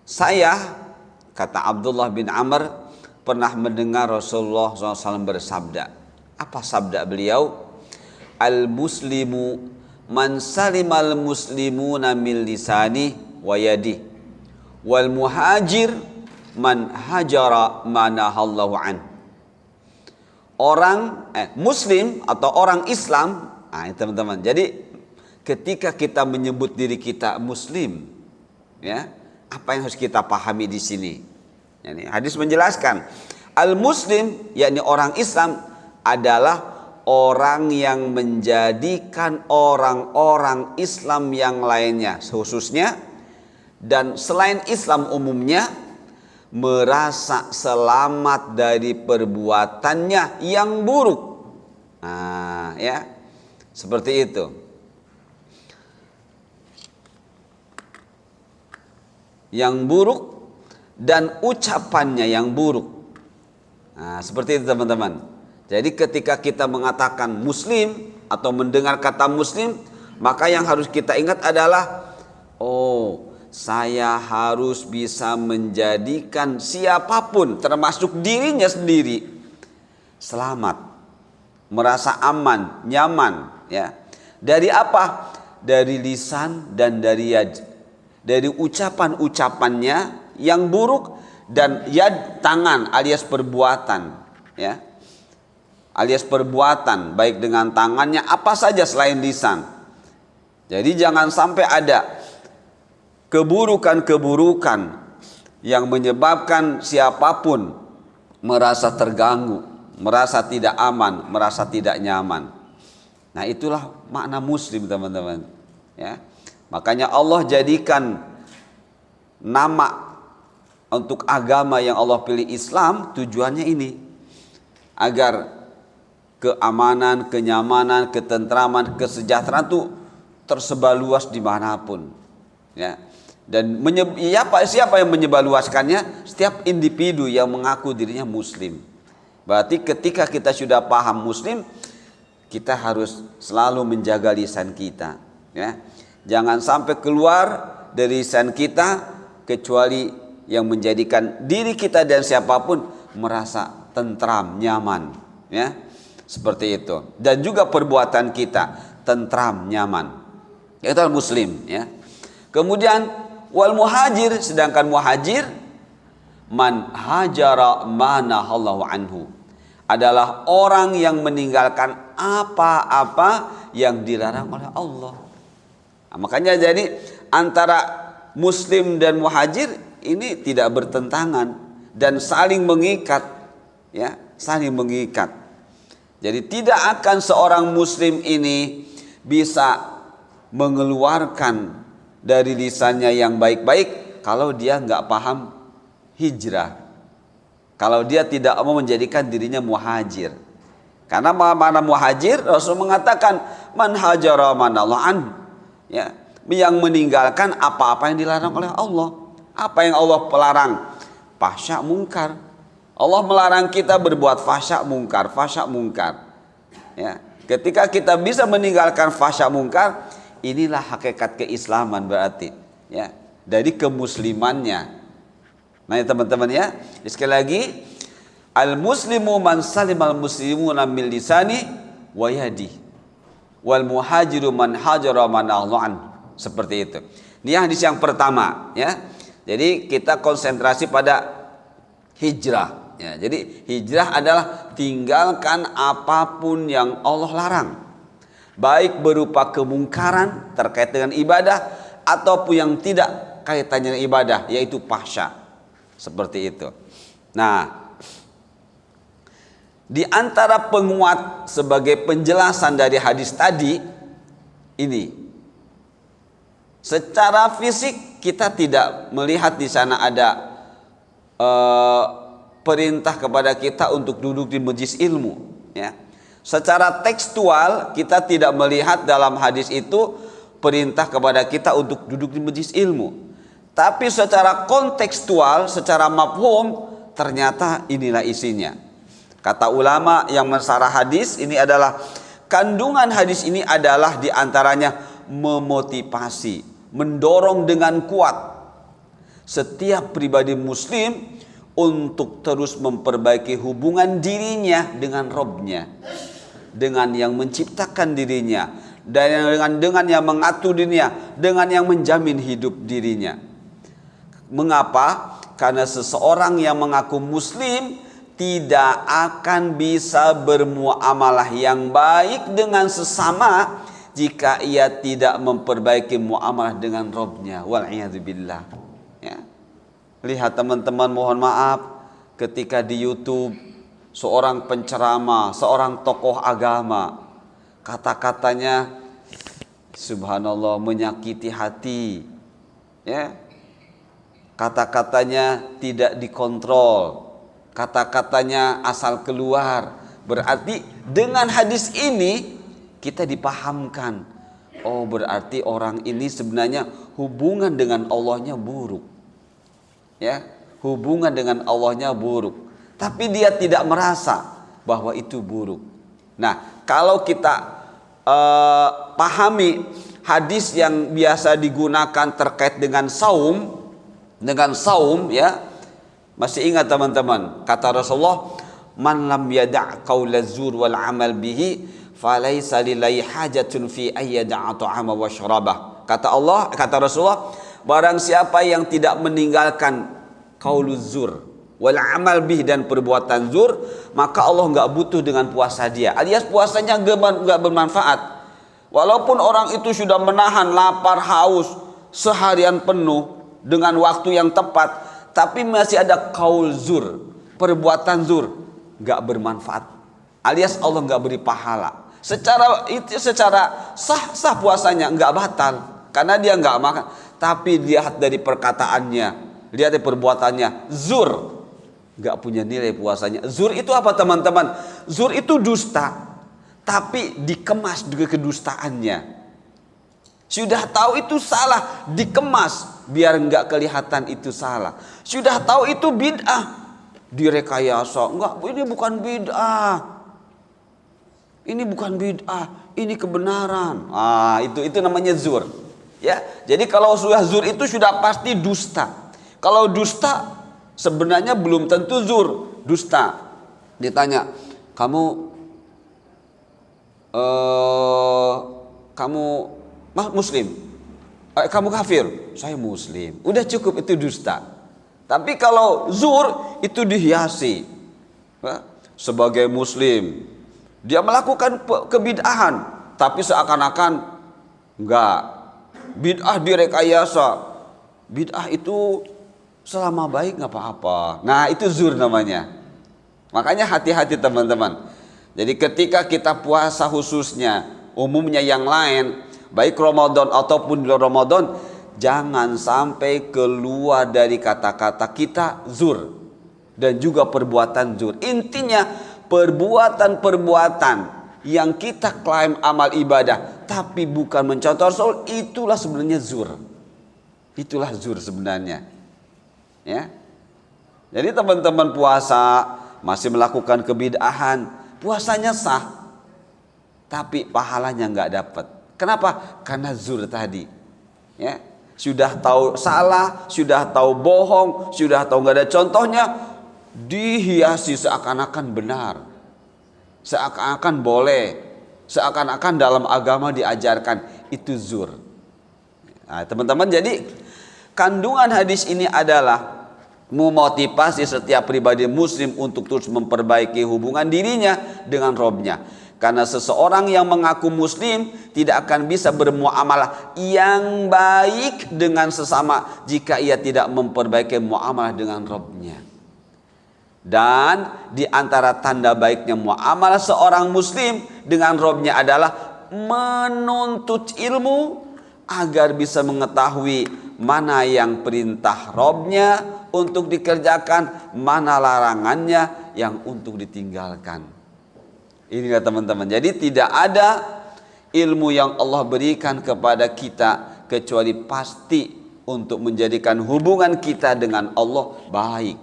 S1: Saya, kata Abdullah bin Amr, pernah mendengar Rasulullah SAW bersabda. Apa sabda beliau? Al-muslimu man salimal muslimuna min lisani wa yadi, wal muhajir man hajara manahallahu an. Orang muslim atau orang Islam, teman-teman. Jadi ketika kita menyebut diri kita muslim, ya, apa yang harus kita pahami di sini? Yani, hadis menjelaskan al-muslim, yakni orang Islam, adalah orang yang menjadikan orang-orang Islam yang lainnya khususnya dan selain Islam umumnya merasa selamat dari perbuatannya yang buruk. Ya, seperti itu. Yang buruk dan ucapannya yang buruk. Seperti itu teman-teman. Jadi ketika kita mengatakan muslim atau mendengar kata muslim, maka yang harus kita ingat adalah, oh, saya harus bisa menjadikan siapapun termasuk dirinya sendiri selamat, merasa aman, nyaman, ya. Dari apa? Dari lisan dan dari yad. Dari ucapan-ucapannya yang buruk dan yad, tangan alias perbuatan, ya. Alias perbuatan baik dengan tangannya apa saja selain lisan. Jadi jangan sampai ada keburukan-keburukan yang menyebabkan siapapun merasa terganggu, merasa tidak aman, merasa tidak nyaman. Nah, itulah makna muslim teman-teman, ya. Makanya Allah jadikan nama untuk agama yang Allah pilih Islam, tujuannya ini agar keamanan, kenyamanan, ketentraman, kesejahteraan itu tersebar luas dimanapun, ya. Dan siapa yang menyebarluaskannya? Setiap individu yang mengaku dirinya muslim. Berarti ketika kita sudah paham muslim, kita harus selalu menjaga lisan kita, ya. Jangan sampai keluar dari lisan kita kecuali yang menjadikan diri kita dan siapapun merasa tentram, nyaman, ya. Seperti itu. Dan juga perbuatan kita tentram, nyaman. Itu muslim, ya. Kemudian wal muhajir, sedangkan muhajir man hajara manahallahu anhu, adalah orang yang meninggalkan apa-apa yang dilarang oleh Allah. Makanya jadi antara muslim dan muhajir ini tidak bertentangan dan saling mengikat, ya, saling mengikat. Jadi tidak akan seorang muslim ini bisa mengeluarkan dari lisannya yang baik-baik kalau dia nggak paham hijrah. Kalau dia tidak mau menjadikan dirinya muhajir. Karena mana muhajir, Rasul mengatakan man hajara manallahu anhu, ya, yang meninggalkan apa-apa yang dilarang oleh Allah. Apa yang Allah pelarang? Fahsya mungkar. Allah melarang kita berbuat fahsya mungkar, ya. Ketika kita bisa meninggalkan fahsya mungkar, inilah hakikat keislaman berarti, ya, dari kemuslimannya. Nah, ya teman-teman, ya, sekali lagi, al muslimu man salimal muslimuna min lisani wa yadi, wal muhajiru man hajara manahallahu an. Seperti itu. Ini hadis yang pertama, ya. Jadi kita konsentrasi pada hijrah. Ya, jadi hijrah adalah tinggalkan apapun yang Allah larang, baik berupa kemungkaran terkait dengan ibadah ataupun yang tidak kaitannya dengan ibadah, yaitu fahsya. Seperti itu. Nah, di antara penguat sebagai penjelasan dari hadis tadi ini, secara fisik kita tidak melihat di sana ada perintah kepada kita untuk duduk di majelis ilmu, ya. Secara tekstual kita tidak melihat dalam hadis itu perintah kepada kita untuk duduk di majelis ilmu. Tapi secara kontekstual, secara mafhum, ternyata inilah isinya. Kata ulama yang mensarah hadis ini adalah kandungan hadis ini adalah diantaranya memotivasi, mendorong dengan kuat setiap pribadi muslim untuk terus memperbaiki hubungan dirinya dengan Robnya, dengan yang menciptakan dirinya, dan dengan yang mengatur dirinya, dengan yang menjamin hidup dirinya. Mengapa? Karena seseorang yang mengaku muslim tidak akan bisa bermuamalah yang baik dengan sesama jika ia tidak memperbaiki muamalah dengan Robnya. Wal'iyadzubillah. Ya. Lihat teman-teman, mohon maaf, ketika di YouTube seorang penceramah, seorang tokoh agama, kata-katanya subhanallah menyakiti hati, ya. Kata-katanya tidak dikontrol, kata-katanya asal keluar. Berarti dengan hadis ini kita dipahamkan, oh berarti orang ini sebenarnya hubungan dengan Allahnya buruk, ya, hubungan dengan Allahnya buruk, tapi dia tidak merasa bahwa itu buruk. Nah, kalau kita pahami hadis yang biasa digunakan terkait dengan saum, ya, masih ingat teman-teman, kata Rasulullah, man lam yada' qaula zur wal amal bihi falaisa lillahi hajatun fi ayyada'a ta'ama wa syarabah. Kata Rasulullah, barang siapa yang tidak meninggalkan qauluz zur wal amal bih, dan perbuatan zur, maka Allah enggak butuh dengan puasa dia, alias puasanya enggak bermanfaat. Walaupun orang itu sudah menahan lapar haus seharian penuh dengan waktu yang tepat, tapi masih ada qaul zur, perbuatan zur, enggak bermanfaat, alias Allah enggak beri pahala. Secara sah puasanya enggak batal karena dia enggak makan, tapi lihat dari perkataannya, lihat dari perbuatannya, zur, enggak punya nilai puasanya. Zur itu apa teman-teman? Zur itu dusta, tapi dikemas juga kedustaannya. Sudah tahu itu salah, dikemas biar enggak kelihatan itu salah. Sudah tahu itu bid'ah, direkayasa. Enggak, ini bukan bid'ah, ini bukan bid'ah, ini kebenaran. Itu namanya zur. Ya, jadi kalau sudah zur itu sudah pasti dusta. Kalau dusta sebenarnya belum tentu zur, dusta. Ditanya, kamu muslim? Kamu kafir? Saya muslim. Udah cukup, itu dusta. Tapi kalau zur itu dihiasi, sebagai muslim dia melakukan kebid'ahan, tapi seakan-akan enggak. Bid'ah direkayasa. Bid'ah itu selama baik enggak apa-apa. Nah, itu zur namanya. Makanya hati-hati teman-teman. Jadi ketika kita puasa khususnya, umumnya yang lain, baik Ramadan ataupun di luar Ramadan, jangan sampai keluar dari kata-kata kita zur dan juga perbuatan zur. Intinya perbuatan-perbuatan yang kita klaim amal ibadah tapi bukan mencontoh Rasul, itulah sebenarnya zur. Itulah zur sebenarnya. Ya. Jadi teman-teman puasa masih melakukan kebid'ahan, puasanya sah, tapi pahalanya enggak dapat. Kenapa? Karena zur tadi. Ya. Sudah tahu salah, sudah tahu bohong, sudah tahu enggak ada contohnya, dihiasi seakan-akan benar, seakan-akan boleh, seakan-akan dalam agama diajarkan, itu zur. Nah, teman-teman, jadi kandungan hadis ini adalah memotivasi setiap pribadi muslim untuk terus memperbaiki hubungan dirinya dengan Robnya. Karena seseorang yang mengaku muslim tidak akan bisa bermuamalah yang baik dengan sesama jika ia tidak memperbaiki muamalah dengan Robnya. Dan di antara tanda baiknya muamalah seorang muslim dengan Robnya adalah menuntut ilmu agar bisa mengetahui mana yang perintah Robnya untuk dikerjakan, mana larangannya yang untuk ditinggalkan. Ini teman-teman. Jadi tidak ada ilmu yang Allah berikan kepada kita kecuali pasti untuk menjadikan hubungan kita dengan Allah baik.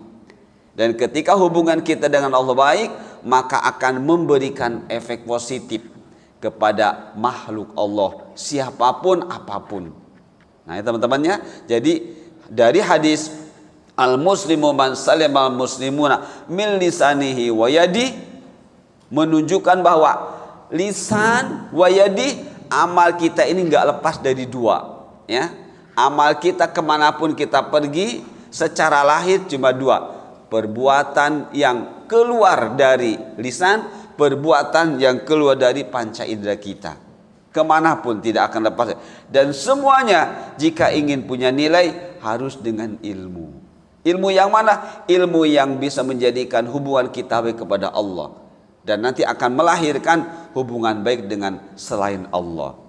S1: Dan ketika hubungan kita dengan Allah baik, maka akan memberikan efek positif kepada makhluk Allah, siapapun apapun. Nah, ya teman-temannya. Jadi dari hadis al-muslimu man salima al-muslimuna min lisanihi wa yadi menunjukkan bahwa lisan wa yadi, amal kita ini enggak lepas dari dua, ya. Amal kita kemanapun kita pergi secara lahir cuma dua. Perbuatan yang keluar dari lisan, perbuatan yang keluar dari panca indera kita. Kemanapun tidak akan lepas. Dan semuanya jika ingin punya nilai harus dengan ilmu. Ilmu yang mana? Ilmu yang bisa menjadikan hubungan kita baik kepada Allah. Dan nanti akan melahirkan hubungan baik dengan selain Allah.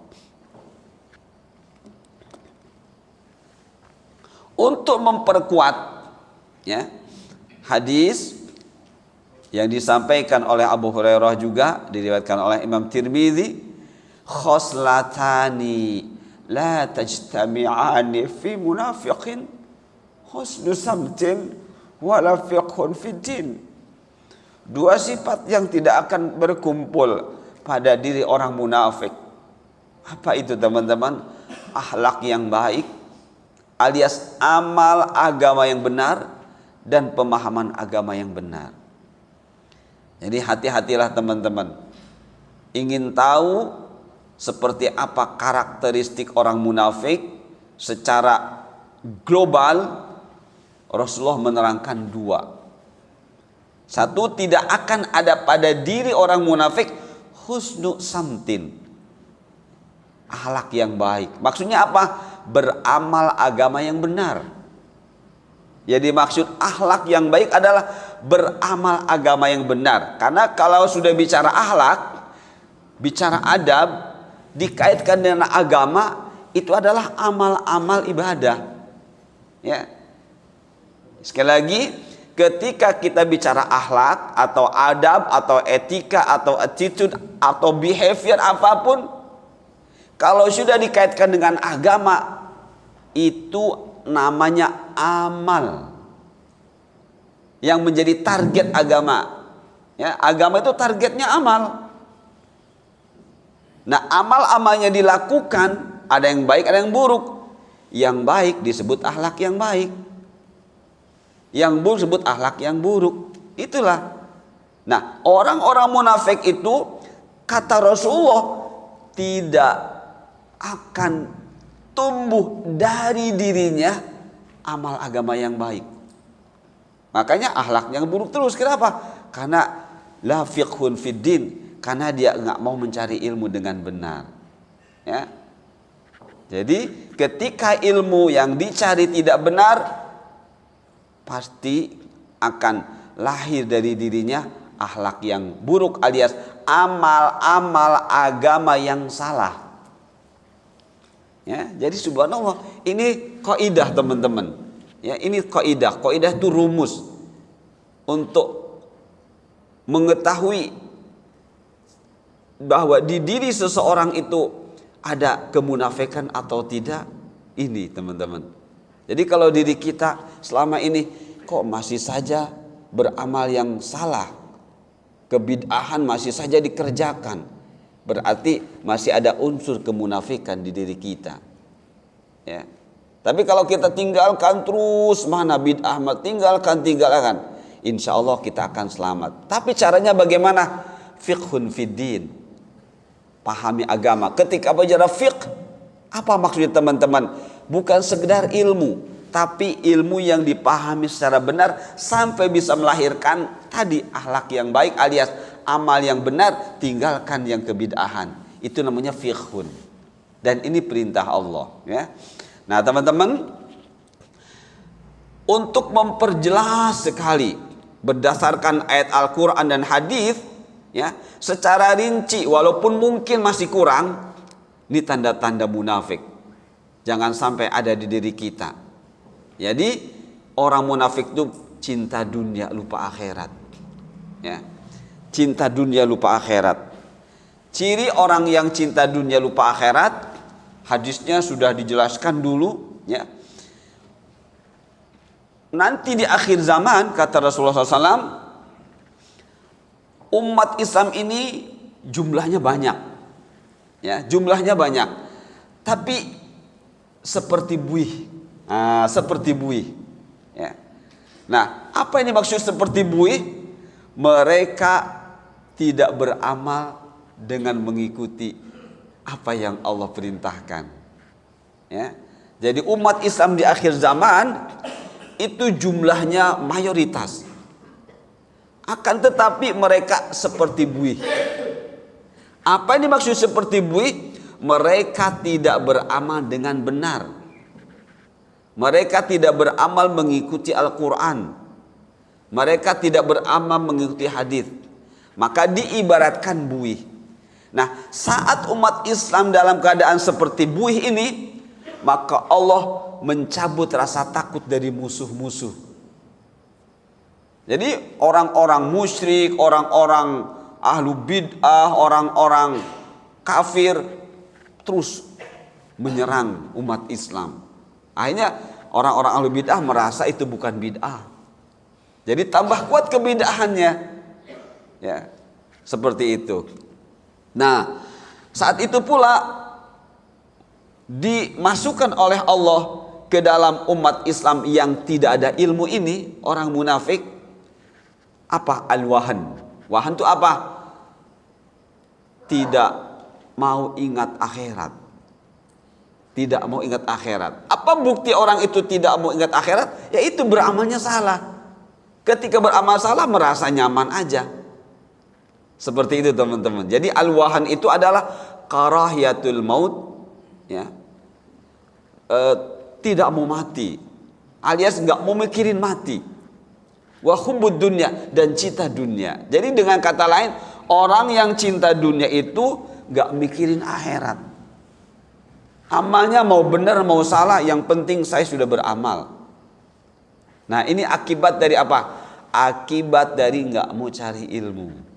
S1: Untuk memperkuat, ya, hadis yang disampaikan oleh Abu Hurairah juga diriwayatkan oleh Imam Tirmizi, khoslatani la tajtami'ani fi munafiqin husnu samtin wala fiqhun fid din. Dua sifat yang tidak akan berkumpul pada diri orang munafik. Apa itu teman-teman? Akhlak yang baik alias amal agama yang benar dan pemahaman agama yang benar. Jadi hati-hatilah teman-teman. Ingin tahu seperti apa karakteristik orang munafik secara global, Rasulullah menerangkan dua. Satu, tidak akan ada pada diri orang munafik husnu samtin, akhlak yang baik. Maksudnya apa? Beramal agama yang benar. Jadi maksud akhlak yang baik adalah beramal agama yang benar. Karena kalau sudah bicara akhlak, bicara adab, dikaitkan dengan agama, itu adalah amal-amal ibadah. Ya. Sekali lagi, ketika kita bicara akhlak atau adab atau etika atau attitude atau behavior apapun, kalau sudah dikaitkan dengan agama, itu namanya amal yang menjadi target agama. Ya, agama itu targetnya amal. Nah, amal-amalnya dilakukan, ada yang baik, ada yang buruk. Yang baik disebut akhlak yang baik, yang buruk disebut akhlak yang buruk. Itulah. Nah, orang-orang munafik itu kata Rasulullah tidak akan tumbuh dari dirinya amal agama yang baik. Makanya akhlaknya buruk terus. Kenapa? Karena la fiqhun fid din, karena dia enggak mau mencari ilmu dengan benar. Ya. Jadi ketika ilmu yang dicari tidak benar, pasti akan lahir dari dirinya akhlak yang buruk alias amal-amal agama yang salah. Ya, jadi subhanallah, ini kaidah teman-teman. Ya, ini kaidah. Kaidah itu rumus untuk mengetahui bahwa di diri seseorang itu ada kemunafikan atau tidak. Ini teman-teman. Jadi kalau diri kita selama ini kok masih saja beramal yang salah, kebid'ahan masih saja dikerjakan, berarti masih ada unsur kemunafikan di diri kita. Ya. Tapi kalau kita tinggalkan terus, mana bid'ah, tinggalkan, insya Allah kita akan selamat. Tapi caranya bagaimana? Fiqhun fiddin, pahami agama. Ketika bicara fiqh, apa maksudnya teman-teman? Bukan sekedar ilmu, tapi ilmu yang dipahami secara benar sampai bisa melahirkan tadi akhlak yang baik alias amal yang benar, tinggalkan yang kebid'ahan. Itu namanya fiqhun. Dan ini perintah Allah, ya. Nah, teman-teman, untuk memperjelas sekali berdasarkan ayat Al-Qur'an dan hadis, ya, secara rinci walaupun mungkin masih kurang, ini tanda-tanda munafik. Jangan sampai ada di diri kita. Jadi orang munafik itu cinta dunia lupa akhirat. Ya. Cinta dunia lupa akhirat. Ciri orang yang cinta dunia lupa akhirat, hadisnya sudah dijelaskan dulu, ya. Nanti di akhir zaman kata Rasulullah SAW, umat Islam ini jumlahnya banyak, Ya, jumlahnya banyak. Tapi seperti buih. Seperti buih. Ya. Nah, apa ini maksud seperti buih? Mereka tidak beramal dengan mengikuti apa yang Allah perintahkan. Ya. Jadi umat Islam di akhir zaman itu jumlahnya mayoritas. Akan tetapi mereka seperti buih. Apa ini maksud seperti buih? Mereka tidak beramal dengan benar. Mereka tidak beramal mengikuti Al-Quran. Mereka tidak beramal mengikuti hadis. Maka diibaratkan buih. Nah, saat umat Islam dalam keadaan seperti buih ini, maka Allah mencabut rasa takut dari musuh-musuh. Jadi orang-orang musyrik, orang-orang ahlu bid'ah, orang-orang kafir terus menyerang umat Islam. Akhirnya orang-orang ahlu bid'ah merasa itu bukan bid'ah. Jadi tambah kuat kebid'ahannya. Ya, seperti itu. Nah, saat itu pula dimasukkan oleh Allah ke dalam umat Islam yang tidak ada ilmu ini, orang munafik, apa? Al-wahan. Wahan itu apa? Tidak mau ingat akhirat. Tidak mau ingat akhirat. Apa bukti orang itu tidak mau ingat akhirat? Yaitu beramalnya salah. Ketika beramal salah merasa nyaman aja. Seperti itu teman-teman. Jadi al-wahan itu adalah karahiyatul maut, ya. Tidak mau mati, alias nggak mau mikirin mati. Wa hubbud dunya, dan cinta dunia. Jadi dengan kata lain, orang yang cinta dunia itu nggak mikirin akhirat. Amalnya mau benar mau salah, yang penting saya sudah beramal. Nah, ini akibat dari apa? Akibat dari nggak mau cari ilmu.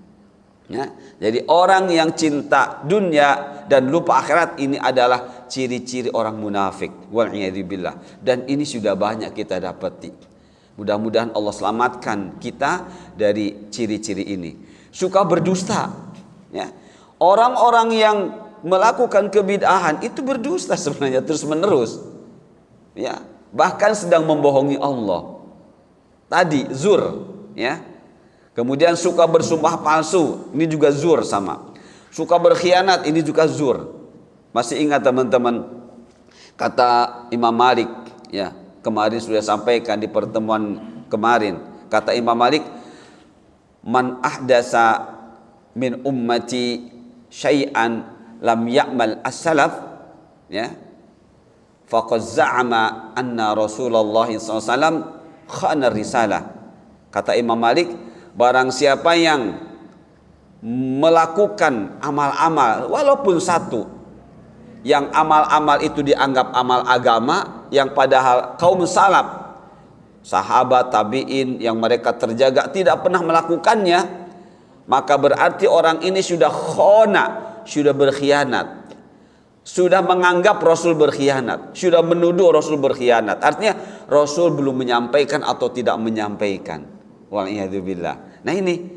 S1: Ya, jadi orang yang cinta dunia dan lupa akhirat, ini adalah ciri-ciri orang munafik. Wal'iyadzubillah. Dan ini sudah banyak kita dapati. Mudah-mudahan Allah selamatkan kita dari ciri-ciri ini. Suka berdusta. Ya. Orang-orang yang melakukan kebid'ahan itu berdusta sebenarnya terus menerus. Ya, bahkan sedang membohongi Allah. Tadi zur, ya. Kemudian suka bersumpah palsu, ini juga zur sama. Suka berkhianat, ini juga zur. Masih ingat teman-teman kata Imam Malik, ya, kemarin sudah sampaikan di pertemuan kemarin. Kata Imam Malik, man ahdasa min ummati syai'an lam ya'mal as-salaf, ya, faqad za'ama anna Rasulullah SAW khana risalah. Kata Imam Malik, barang siapa yang melakukan amal-amal walaupun satu, yang amal-amal itu dianggap amal agama, yang padahal kaum salaf, sahabat, tabi'in yang mereka terjaga tidak pernah melakukannya, maka berarti orang ini sudah khona, sudah berkhianat, sudah menganggap Rasul berkhianat, sudah menuduh Rasul berkhianat. Artinya Rasul belum menyampaikan atau tidak menyampaikan. Wal'iyadzubillah. Nah ini,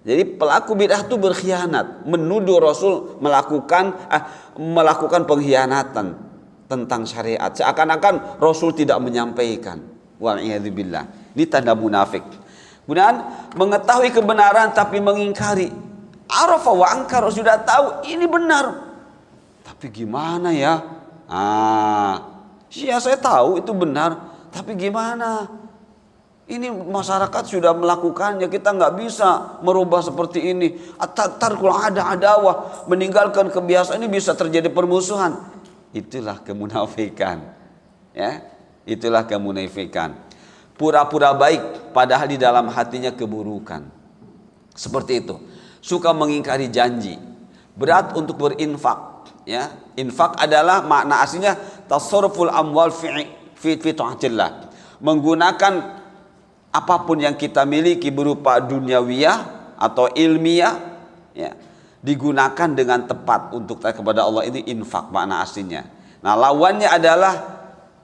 S1: jadi pelaku bid'ah itu berkhianat, menuduh Rasul melakukan pengkhianatan tentang syariat, seakan-akan Rasul tidak menyampaikan. Wal'iyadzubillah. Ini tanda munafik. Kemudian mengetahui kebenaran tapi mengingkari. Arafa wa angkar, sudah tahu ini benar, tapi gimana ya? Ya saya tahu itu benar, tapi gimana? Ini masyarakat sudah melakukannya, kita nggak bisa merubah seperti ini. Tarkul adawah, meninggalkan kebiasaan ini bisa terjadi permusuhan. Itulah kemunafikan. Ya, itulah kemunafikan. Pura-pura baik, padahal di dalam hatinya keburukan. Seperti itu. Suka mengingkari janji, berat untuk berinfak. Ya, infak adalah makna aslinya tasarruful amwal fi ta'atillah, menggunakan apapun yang kita miliki berupa duniawiyah atau ilmiah, ya, digunakan dengan tepat untuk kepada Allah. Ini infak makna aslinya. Nah, lawannya adalah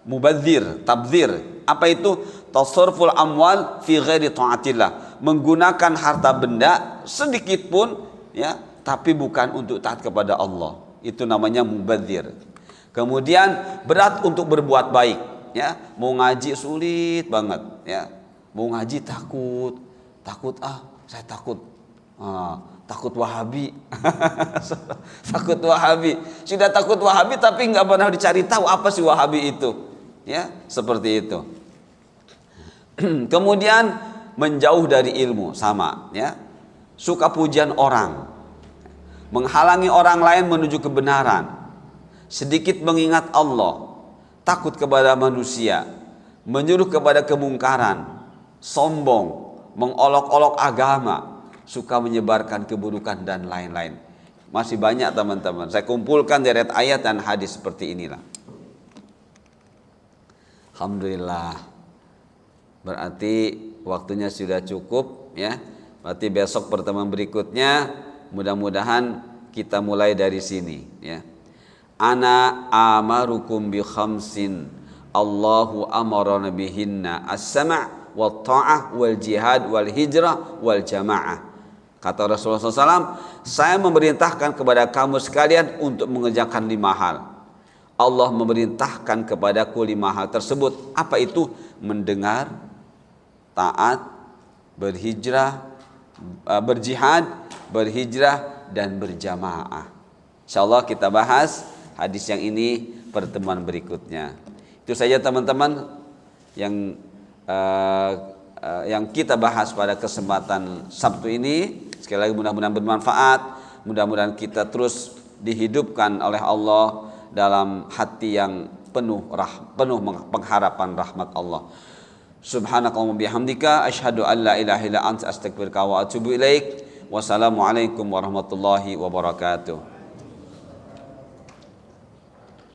S1: mubadzir, tabdzir. Apa itu? Tasarruful amwal fi ghairi ta'atillah, menggunakan harta benda sedikit pun, ya, tapi bukan untuk taat kepada Allah. Itu namanya mubadzir. Kemudian berat untuk berbuat baik, ya. Mau ngaji sulit banget, ya. Mau ngaji takut, saya takut. Takut Wahabi. Takut Wahabi. Sudah takut Wahabi tapi nggak pernah dicari tahu apa sih Wahabi itu. Ya, seperti itu. Kemudian menjauh dari ilmu, sama, ya. Suka pujian orang, menghalangi orang lain menuju kebenaran, sedikit mengingat Allah, takut kepada manusia, menyuruh kepada kemungkaran, sombong, mengolok-olok agama, suka menyebarkan keburukan dan lain-lain. Masih banyak teman-teman. Saya kumpulkan deret ayat dan hadis seperti inilah. Alhamdulillah. Berarti waktunya sudah cukup, ya. Berarti besok pertemuan berikutnya mudah-mudahan kita mulai dari sini, ya. Ana amarukum bi khamsin Allahu amarana bihinna as-sama' wat ta'ah wal jihad wal hijrah wal jamaah. Kata Rasulullah SAW, saya memerintahkan kepada kamu sekalian untuk mengerjakan 5 hal. Allah memerintahkan kepadaku 5 hal tersebut. Apa itu? Mendengar, taat, berhijrah, berjihad, berhijrah, dan berjamaah. InsyaAllah kita bahas hadis yang ini pertemuan berikutnya. Itu saja teman-teman yang kita bahas pada kesempatan Sabtu ini. Sekali lagi mudah-mudahan bermanfaat. Mudah-mudahan kita terus dihidupkan oleh Allah dalam hati yang penuh pengharapan rahmat Allah. Subhanakallahumma bihamdika asyhadu an la ilaha illa anta astaghfiruka wa atubu ilaik. Wassalamualaikum warahmatullahi wabarakatuh.